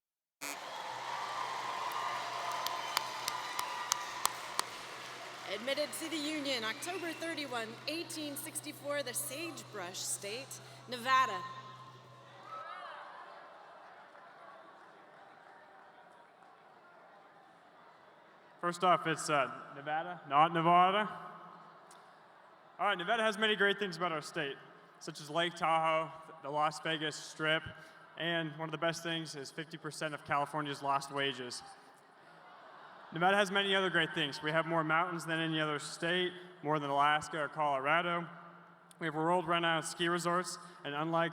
Admitted to the Union, October 31, 1864, the Sagebrush State, Nevada. First off, it's Nevada, not Nevada. All right, Nevada has many great things about our state, such as Lake Tahoe, the Las Vegas Strip, and one of the best things is 50% of California's lost wages. Nevada has many other great things. We have more mountains than any other state, more than Alaska or Colorado. We have world-renowned ski resorts, and unlike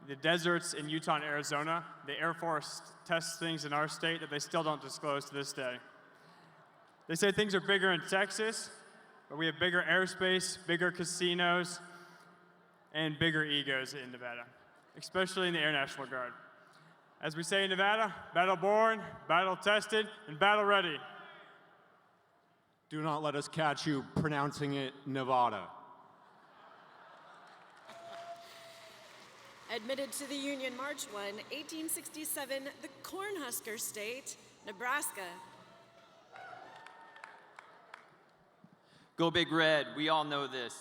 the deserts in Utah and Arizona, the Air Force tests things in our state that they still don't disclose to this day. They say things are bigger in Texas, but we have bigger airspace, bigger casinos, and bigger egos in Nevada, especially in the Air National Guard. As we say in Nevada, battle born, battle tested, and battle ready. Do not let us catch you pronouncing it Nevada. Admitted to the Union, March 1, 1867, the Cornhusker State, Nebraska. Go Big Red, we all know this.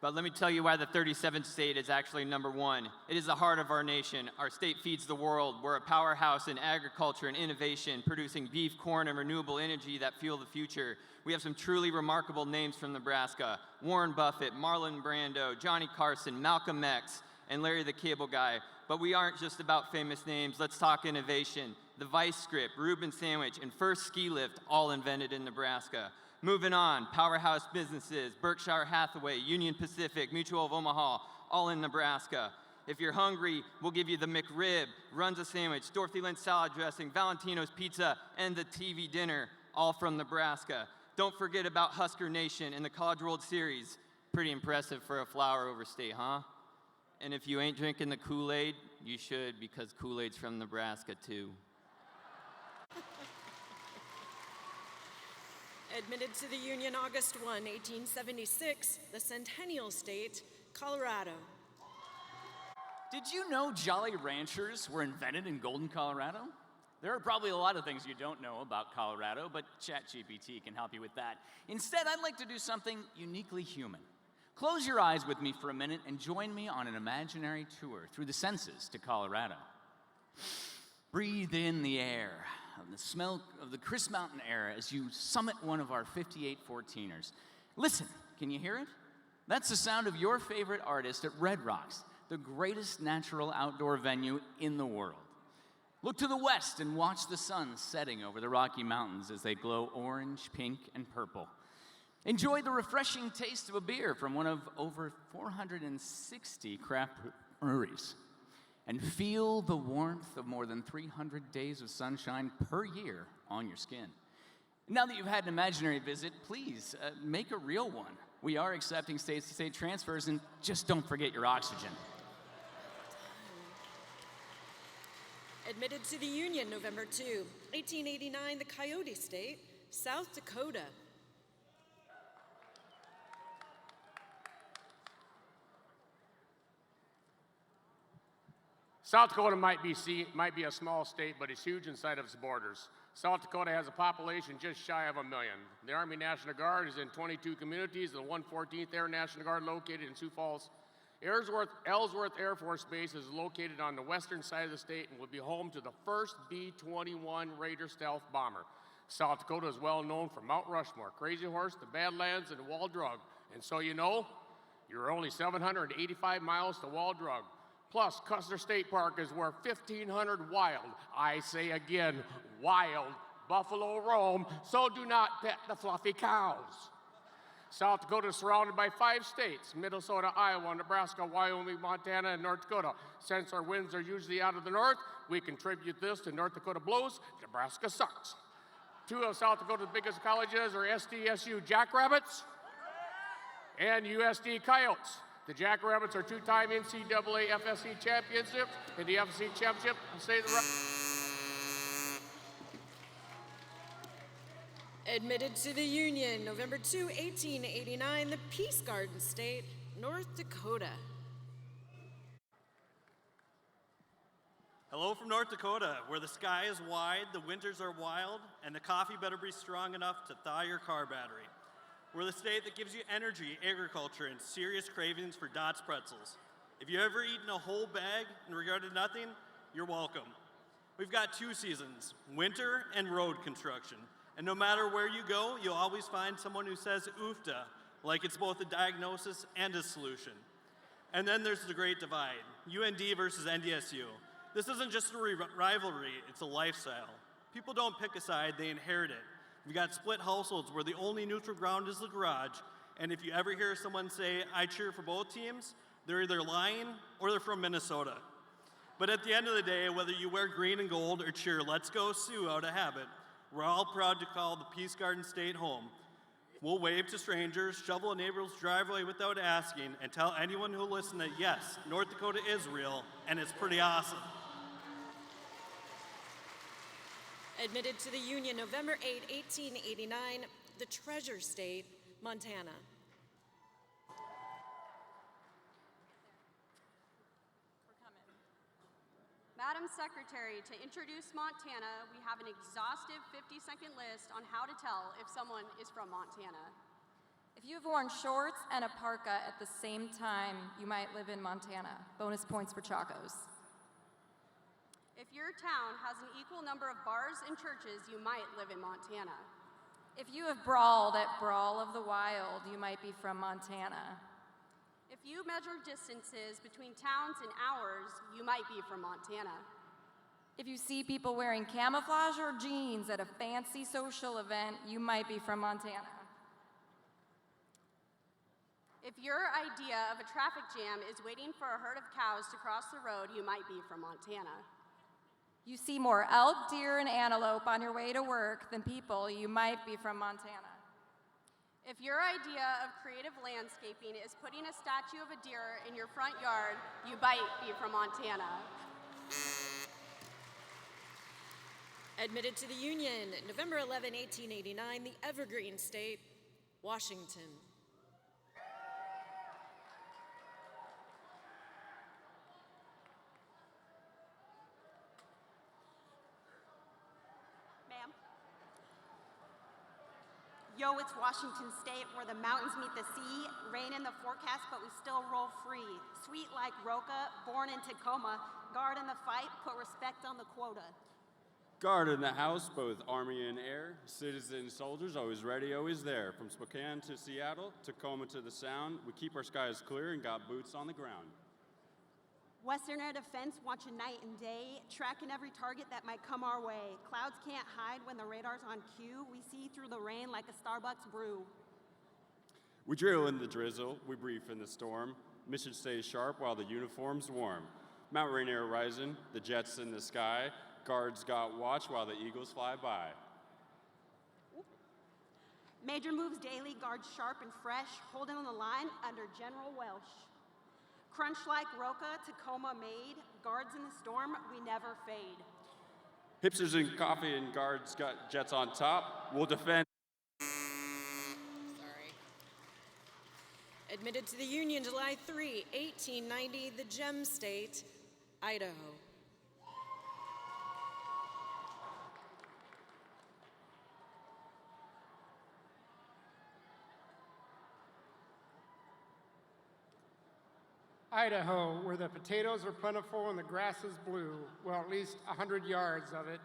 But let me tell you why the 37th state is actually number one. It is the heart of our nation. Our state feeds the world. We're a powerhouse in agriculture and innovation, producing beef, corn, and renewable energy that fuel the future. We have some truly remarkable names from Nebraska: Warren Buffett, Marlon Brando, Johnny Carson, Malcolm X, and Larry the Cable Guy. But we aren't just about famous names. Let's talk innovation. The Vice Script, Reuben Sandwich, and first ski lift, all invented in Nebraska. Moving on, powerhouse businesses, Berkshire Hathaway, Union Pacific, Mutual of Omaha, all in Nebraska. If you're hungry, we'll give you the McRib, Runza Sandwich, Dorothy Lynch Salad Dressing, Valentino's Pizza, and the TV dinner, all from Nebraska. Don't forget about Husker Nation and the College World Series. Pretty impressive for a flower overstate, huh? And if you ain't drinking the Kool-Aid, you should, because Kool-Aid's from Nebraska too. Admitted to the Union, August 1, 1876, the Centennial State, Colorado. Did you know Jolly Ranchers were invented in Golden, Colorado? There are probably a lot of things you don't know about Colorado, but ChatGPT can help you with that. Instead, I'd like to do something uniquely human. Close your eyes with me for a minute and join me on an imaginary tour through the senses to Colorado. Breathe in the air, the smell of the crisp mountain air as you summit one of our 58 14ers. Listen, can you hear it? That's the sound of your favorite artist at Red Rocks, the greatest natural outdoor venue in the world. Look to the west and watch the sun setting over the Rocky Mountains as they glow orange, pink, and purple. Enjoy the refreshing taste of a beer from one of over 460 craft breweries. And feel the warmth of more than 300 days of sunshine per year on your skin. Now that you've had an imaginary visit, please make a real one. We are accepting state-to-state transfers, and just don't forget your oxygen. Admitted to the Union, November 2, 1889, the Coyote State, South Dakota. South Dakota might be a small state, but it's huge inside of its borders. South Dakota has a population just shy of 1 million. The Army National Guard is in 22 communities, the 114th Air National Guard located in Sioux Falls. Ellsworth Air Force Base is located on the western side of the state and will be home to the first B-21 Raider stealth bomber. South Dakota is well known for Mount Rushmore, Crazy Horse, the Badlands, and Wall Drug. And so you know, you're only 785 miles to Wall Drug. Plus, Custer State Park is where 1,500 wild, I say again, wild buffalo roam, so do not pet the fluffy cows. South Dakota is surrounded by 5 states: Minnesota, Iowa, Nebraska, Wyoming, Montana, and North Dakota. Since our winds are usually out of the north, we contribute this to North Dakota blues. Nebraska sucks. 2 of South Dakota's biggest colleges are SDSU Jackrabbits and USD Coyotes. The Jackrabbits are 2-time NCAA FSC championships, and the FSC championship, I'll say the Admitted to the Union, November 2, 1889, the Peace Garden State, North Dakota. Hello from North Dakota, where the sky is wide, the winters are wild, and the coffee better be strong enough to thaw your car battery. We're the state that gives you energy, agriculture, and serious cravings for Dots pretzels. If you ever eaten a whole bag and regretted nothing, you're welcome. We've got 2 seasons, winter and road construction. And no matter where you go, you'll always find someone who says oofta, like it's both a diagnosis and a solution. And then there's the great divide, UND versus NDSU. This isn't just a rivalry, it's a lifestyle. People don't pick a side, they inherit it. We've got split households where the only neutral ground is the garage, and if you ever hear someone say, I cheer for both teams, they're either lying or they're from Minnesota. But at the end of the day, whether you wear green and gold or cheer Let's Go Sioux out of habit, we're all proud to call the Peace Garden State home. We'll wave to strangers, shovel a neighbor's driveway without asking, and tell anyone who'll listen that yes, North Dakota is real, and it's pretty awesome. Admitted to the Union November 8, 1889, the Treasure State, Montana. Madam Secretary, to introduce Montana, we have an exhaustive 50-second list on how to tell if someone is from Montana. If you have worn shorts and a parka at the same time, you might live in Montana. Bonus points for Chacos. If your town has an equal number of bars and churches, you might live in Montana. If you have brawled at Brawl of the Wild, you might be from Montana. If you measure distances between towns and hours, you might be from Montana. If you see people wearing camouflage or jeans at a fancy social event, you might be from Montana. If your idea of a traffic jam is waiting for a herd of cows to cross the road, you might be from Montana. You see more elk, deer, and antelope on your way to work than people, you might be from Montana. If your idea of creative landscaping is putting a statue of a deer in your front yard, you might be from Montana. Admitted to the Union, November 11, 1889, the Evergreen State, Washington. Ma'am? Yo, it's Washington State, where the mountains meet the sea, rain in the forecast, but we still roll free. Sweet like Roca, born in Tacoma, guard in the fight, put respect on the quota. Guard in the house, both Army and Air, citizen soldiers, always ready, always there. From Spokane to Seattle, Tacoma to the Sound, we keep our skies clear and got boots on the ground. Western Air Defense watching night and day, tracking every target that might come our way. Clouds can't hide when the radar's on cue. We see through the rain like a Starbucks brew. We drill in the drizzle, we brief in the storm. Mission stays sharp while the uniform's warm. Mount Rainier rising, the jets in the sky. Guards got watch while the eagles fly by. Major moves daily, guards sharp and fresh, holding on the line under General Welsh. Crunch like Roca, Tacoma made, guards in the storm, we never fade. Hipsters in coffee and guards got jets on top. We'll defend. Sorry. Admitted to the Union, July 3, 1890, the Gem State, Idaho. Idaho, where the potatoes are plentiful and the grass is blue, well, at least 100 yards of it,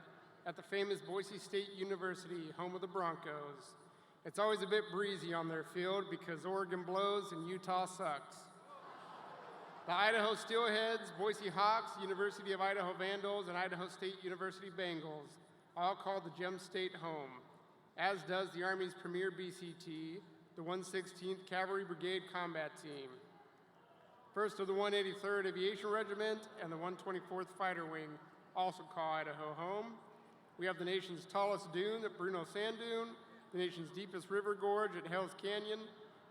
at the famous Boise State University, home of the Broncos. It's always a bit breezy on their field because Oregon blows and Utah sucks. The Idaho Steelheads, Boise Hawks, University of Idaho Vandals, and Idaho State University Bengals all call the Gem State home, as does the Army's premier BCT, the 116th Cavalry Brigade Combat Team. First of the 183rd Aviation Regiment and the 124th Fighter Wing also call Idaho home. We have the nation's tallest dune at Bruno Sand Dune, the nation's deepest river gorge at Hell's Canyon,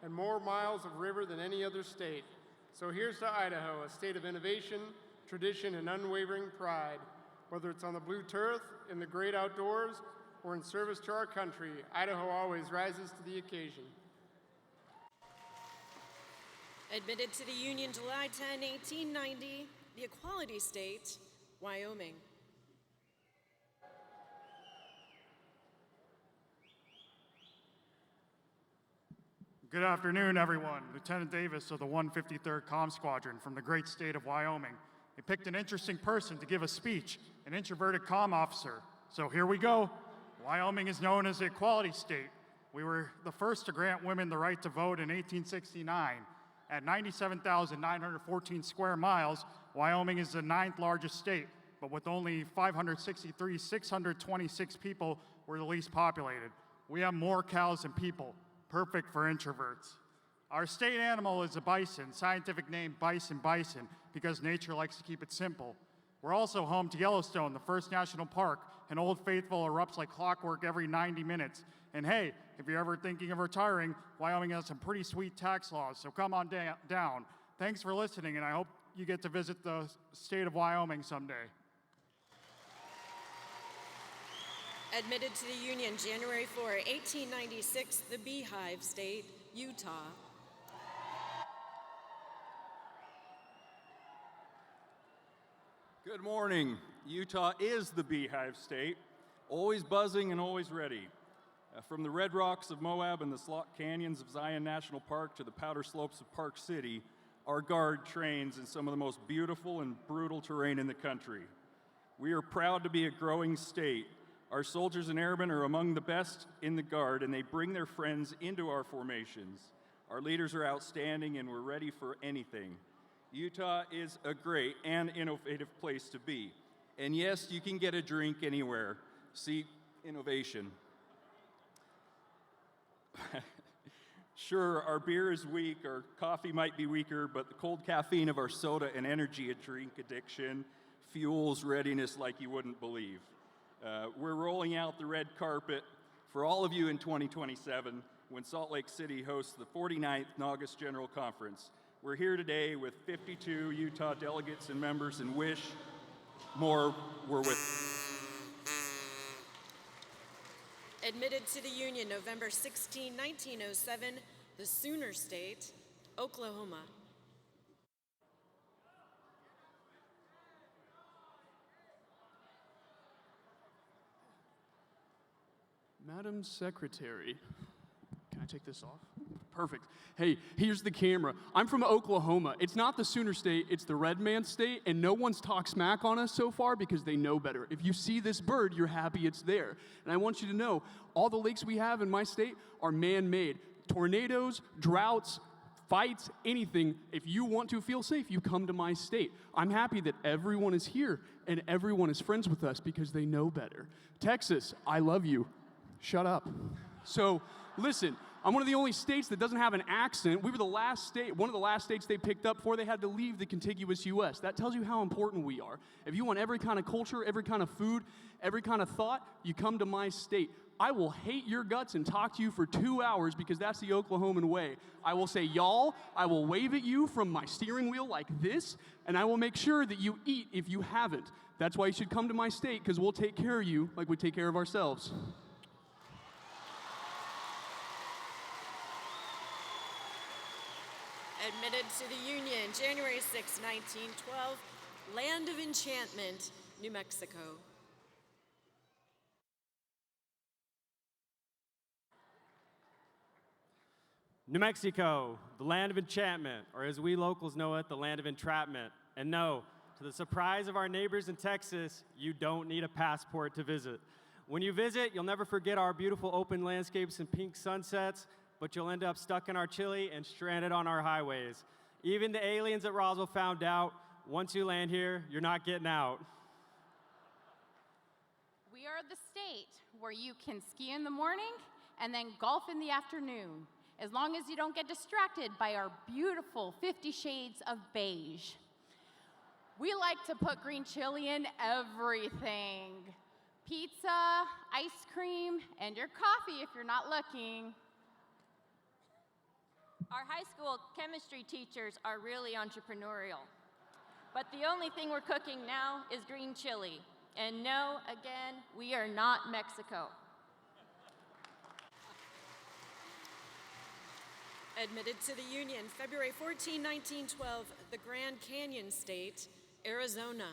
and more miles of river than any other state. So here's to Idaho, a state of innovation, tradition, and unwavering pride. Whether it's on the blue turf, in the great outdoors, or in service to our country, Idaho always rises to the occasion. Admitted to the Union, July 10, 1890, the Equality State, Wyoming. Good afternoon, everyone. Lieutenant Davis of the 153rd Comm Squadron from the great state of Wyoming. They picked an interesting person to give a speech, an introverted comm officer. So here we go. Wyoming is known as the equality state. We were the first to grant women the right to vote in 1869. At 97,914 square miles, Wyoming is the 9th largest state, but with only 563, 626 people, we're the least populated. We have more cows than people, perfect for introverts. Our state animal is a bison, scientific name bison, because nature likes to keep it simple. We're also home to Yellowstone, the first national park, and Old Faithful erupts like clockwork every 90 minutes. And hey, if you're ever thinking of retiring, Wyoming has some pretty sweet tax laws, so come on down. Thanks for listening, and I hope you get to visit the state of Wyoming someday. Admitted to the Union January 4, 1896, the Beehive State, Utah. Good morning. Utah is the Beehive State, always buzzing and always ready. From the Red Rocks of Moab and the Slot Canyons of Zion National Park to the Powder Slopes of Park City, our Guard trains in some of the most beautiful and brutal terrain in the country. We are proud to be a growing state. Our soldiers and airmen are among the best in the Guard, and they bring their friends into our formations. Our leaders are outstanding, and we're ready for anything. Utah is a great and innovative place to be. And yes, you can get a drink anywhere. See, innovation. Sure, our beer is weak, our coffee might be weaker, but the cold caffeine of our soda and energy drink addiction fuels readiness like you wouldn't believe. We're rolling out the red carpet for all of you in 2027 when Salt Lake City hosts the 49th NGAUS General Conference. We're here today with 52 Utah delegates and members and wish more were with. Admitted to the Union November 16, 1907, the Sooner State, Oklahoma. Madam Secretary, can I take this off? Perfect. Hey, here's the camera. I'm from Oklahoma. It's not the Sooner State, it's the Red Man State, and no one's talked smack on us so far because they know better. If you see this bird, you're happy it's there. And I want you to know, all the lakes we have in my state are man-made. Tornadoes, droughts, fights, anything. If you want to feel safe, you come to my state. I'm happy that everyone is here and everyone is friends with us because they know better. Texas, I love you. Shut up. So, listen, I'm one of the only states that doesn't have an accent. We were the last state, one of the last states they picked up before they had to leave the contiguous U.S. That tells you how important we are. If you want every kind of culture, every kind of food, every kind of thought, you come to my state. I will hate your guts and talk to you for 2 hours because that's the Oklahoman way. I will say y'all, I will wave at you from my steering wheel like this, and I will make sure that you eat if you haven't. That's why you should come to my state because we'll take care of you like we take care of ourselves. Admitted to the Union, January 6, 1912, Land of Enchantment, New Mexico. New Mexico, the land of enchantment, or as we locals know it, the land of entrapment. And no, to the surprise of our neighbors in Texas, you don't need a passport to visit. When you visit, you'll never forget our beautiful open landscapes and pink sunsets, but you'll end up stuck in our chili and stranded on our highways. Even the aliens at Roswell found out, once you land here, you're not getting out. We are the state where you can ski in the morning and then golf in the afternoon, as long as you don't get distracted by our beautiful 50 shades of beige. We like to put green chili in everything. Pizza, ice cream, and your coffee if you're not looking. Our high school chemistry teachers are really entrepreneurial. But the only thing we're cooking now is green chili. And no, again, we are not Mexico. Admitted to the Union, February 14, 1912, the Grand Canyon State, Arizona.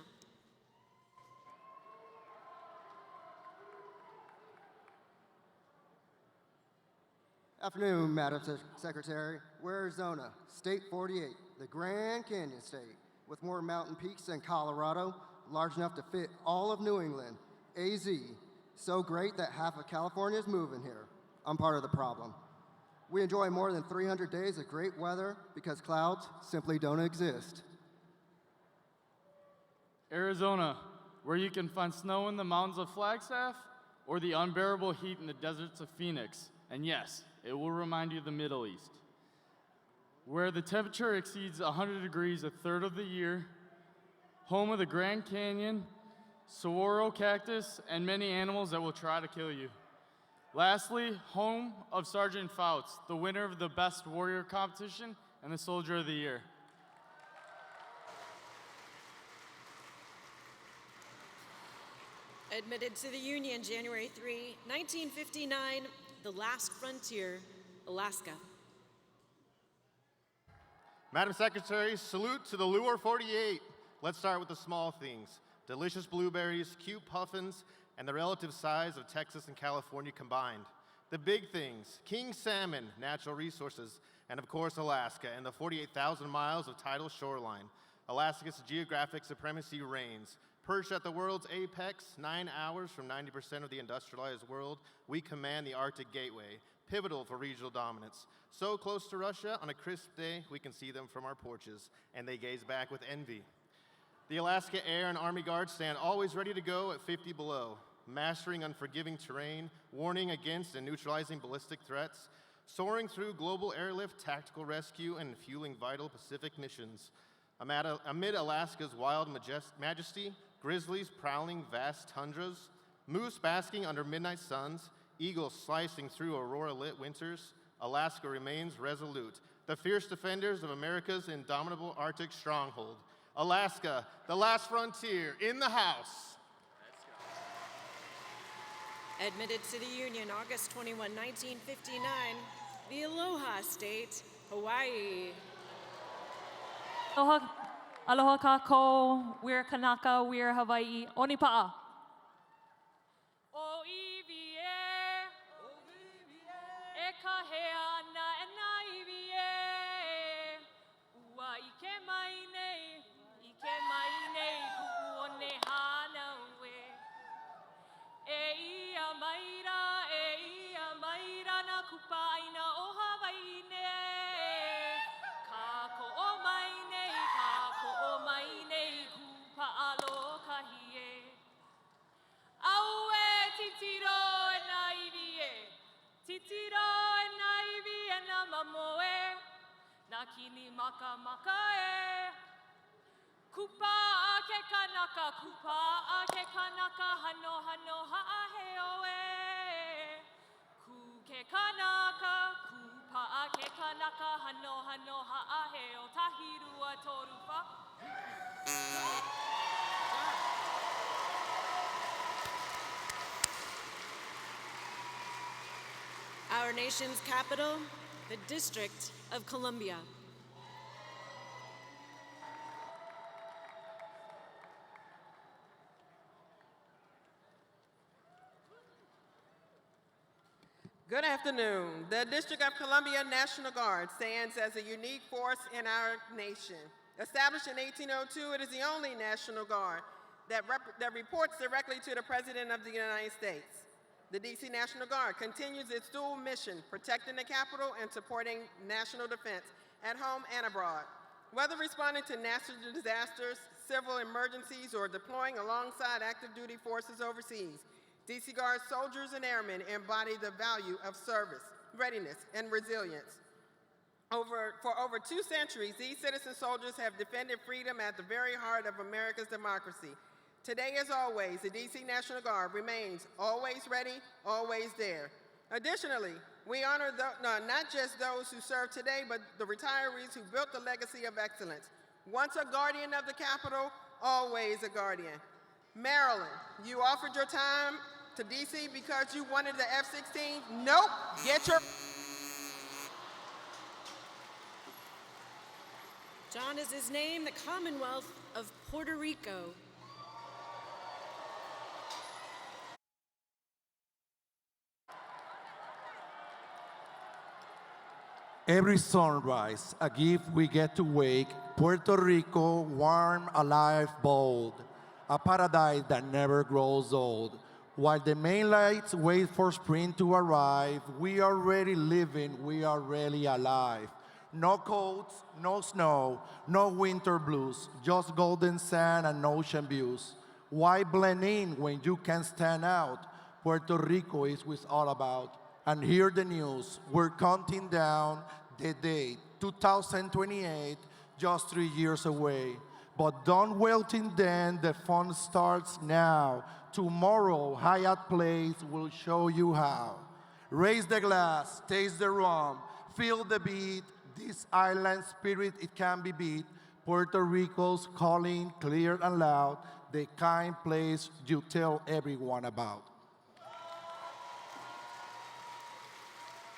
Afternoon, Madam Secretary. We're Arizona, State 48, the Grand Canyon State, with more mountain peaks than Colorado, large enough to fit all of New England. AZ, so great that half of California is moving here. I'm part of the problem. We enjoy more than 300 days of great weather because clouds simply don't exist. Arizona, where you can find snow in the mountains of Flagstaff or the unbearable heat in the deserts of Phoenix. And yes, it will remind you of the Middle East, where the temperature exceeds 100 degrees a third of the year, home of the Grand Canyon, saguaro cactus, and many animals that will try to kill you. Lastly, home of Sergeant Fouts, the winner of the Best Warrior competition and the Soldier of the Year. Admitted to the Union January 3, 1959, the last frontier, Alaska. Madam Secretary, salute to the Lure 48. Let's start with the small things. Delicious blueberries, cute puffins, and the relative size of Texas and California combined. The big things, king salmon, natural resources, and of course Alaska and the 48,000 miles of tidal shoreline. Alaska's geographic supremacy reigns. Perched at the world's apex, 9 hours from 90% of the industrialized world, we command the Arctic Gateway, pivotal for regional dominance. So close to Russia, on a crisp day, we can see them from our porches, and they gaze back with envy. The Alaska Air and Army Guards stand always ready to go at 50 below, mastering unforgiving terrain, warning against and neutralizing ballistic threats, soaring through global airlift, tactical rescue, and fueling vital Pacific missions. Amid Alaska's wild majesty, grizzlies prowling vast tundras, moose basking under midnight suns, eagles slicing through aurora-lit winters, Alaska remains resolute, the fierce defenders of America's indomitable Arctic stronghold. Alaska, the last frontier, in the house. Admitted to the Union August 21, 1959, the Aloha State, Hawaii. Aloha, aloha kako, we're Kanaka, we're Hawaii, onipa'a. O ivie, e ka hea ana e na ivie. Ua ike mai nei, ku'u o ne hana ue. E ia maira na kupa aina o Hawaii ne. Ka ko'o mai nei, kupa alokahi e. Aue titiro e na ivie, titiro e na ivie na mamoe, na kini maka e. Kupa a ke kanaka, hano ha'aheo e. Ku ke kanaka, kupa a ke kanaka, hano ha'aheo, tahirua torupa. Our nation's capital, the District of Columbia. Good afternoon. The District of Columbia National Guard stands as a unique force in our nation. Established in 1802, it is the only National Guard that reports directly to the President of the United States. The D.C. National Guard continues its dual mission, protecting the Capitol and supporting national defense at home and abroad. Whether responding to natural disasters, civil emergencies, or deploying alongside active duty forces overseas, D.C. Guard soldiers and airmen embody the value of service, readiness, and resilience. For over 2 centuries, these citizen soldiers have defended freedom at the very heart of America's democracy. Today, as always, the D.C. National Guard remains always ready, always there. Additionally, we honor not just those who serve today, but the retirees who built the legacy of excellence. Once a guardian of the Capitol, always a guardian. Maryland, you offered your time to D.C. because you wanted the F-16? Nope, get your... John is his name, the Commonwealth of Puerto Rico. Every sunrise, a gift we get to wake. Puerto Rico, warm, alive, bold. A paradise that never grows old. While the main lights wait for spring to arrive, we are really living, we are really alive. No coats, no snow, no winter blues, just golden sand and ocean views. Why blend in when you can stand out? Puerto Rico is what's all about. And hear the news, we're counting down the date, 2028, just 3 years away. But don't wait till then, the fun starts now. Tomorrow, Hyatt Place will show you how. Raise the glass, taste the rum, feel the beat. This island spirit, it can be beat. Puerto Rico's calling clear and loud, the kind place you tell everyone about.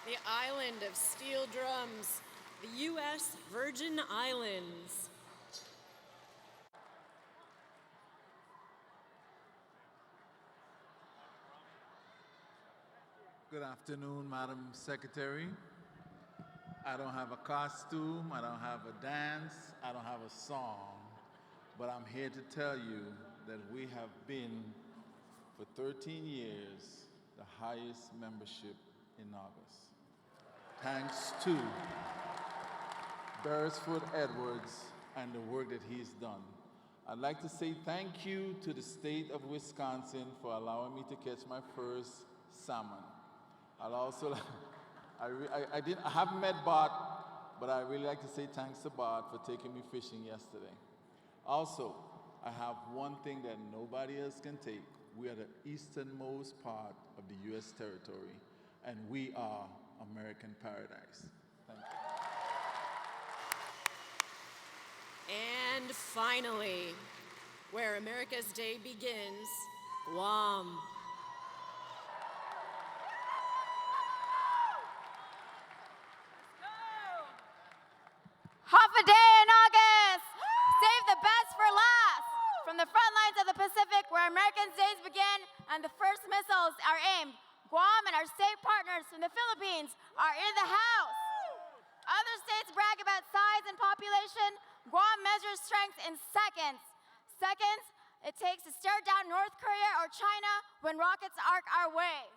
The island of steel drums, the U.S. Virgin Islands. Good afternoon, Madam Secretary. I don't have a costume, I don't have a dance, I don't have a song, but I'm here to tell you that we have been, for 13 years, the highest membership in NGAUS. Thanks to Beresford Edwards and the work that he's done. I'd like to say thank you to the state of Wisconsin for allowing me to catch my first salmon. I'd also, I haven't met Bart, but I really like to say thanks to Bart for taking me fishing yesterday. Also, I have one thing that nobody else can take. We are the easternmost part of the U.S. territory, and we are American paradise. Thank you. And finally, where America's day begins, Guam. Half a day in August. Save the best for last. From the front lines of the Pacific, where Americans' days begin and the first missiles are aimed, Guam and our state partners from the Philippines are in the house. Other states brag about size and population. Guam measures strength in seconds. Seconds it takes to stare down North Korea or China when rockets arc our way.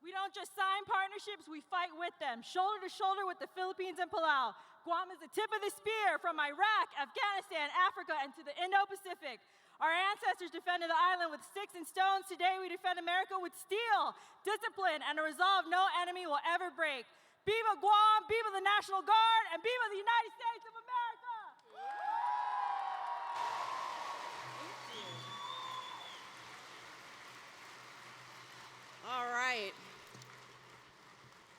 We don't just sign partnerships, we fight with them, shoulder to shoulder with the Philippines and Palau. Guam is the tip of the spear from Iraq, Afghanistan, Africa, and to the Indo-Pacific. Our ancestors defended the island with sticks and stones. Today we defend America with steel, discipline, and a resolve no enemy will ever break. Viva Guam, viva the National Guard, and viva the United States of America! All right.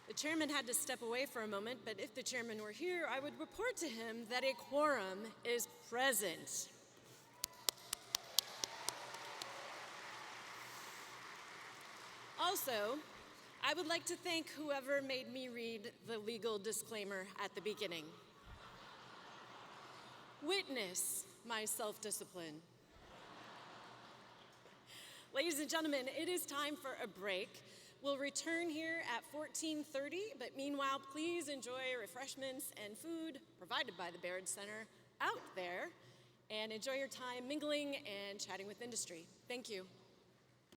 The chairman had to step away for a moment, but if the chairman were here, I would report to him that a quorum is present. Also, I would like to thank whoever made me read the legal disclaimer at the beginning. Witness my self-discipline. Ladies and gentlemen, it is time for a break. We'll return here at 14:30, but meanwhile, please enjoy refreshments and food provided by the Baird Center out there, and enjoy your time mingling and chatting with industry. Thank you.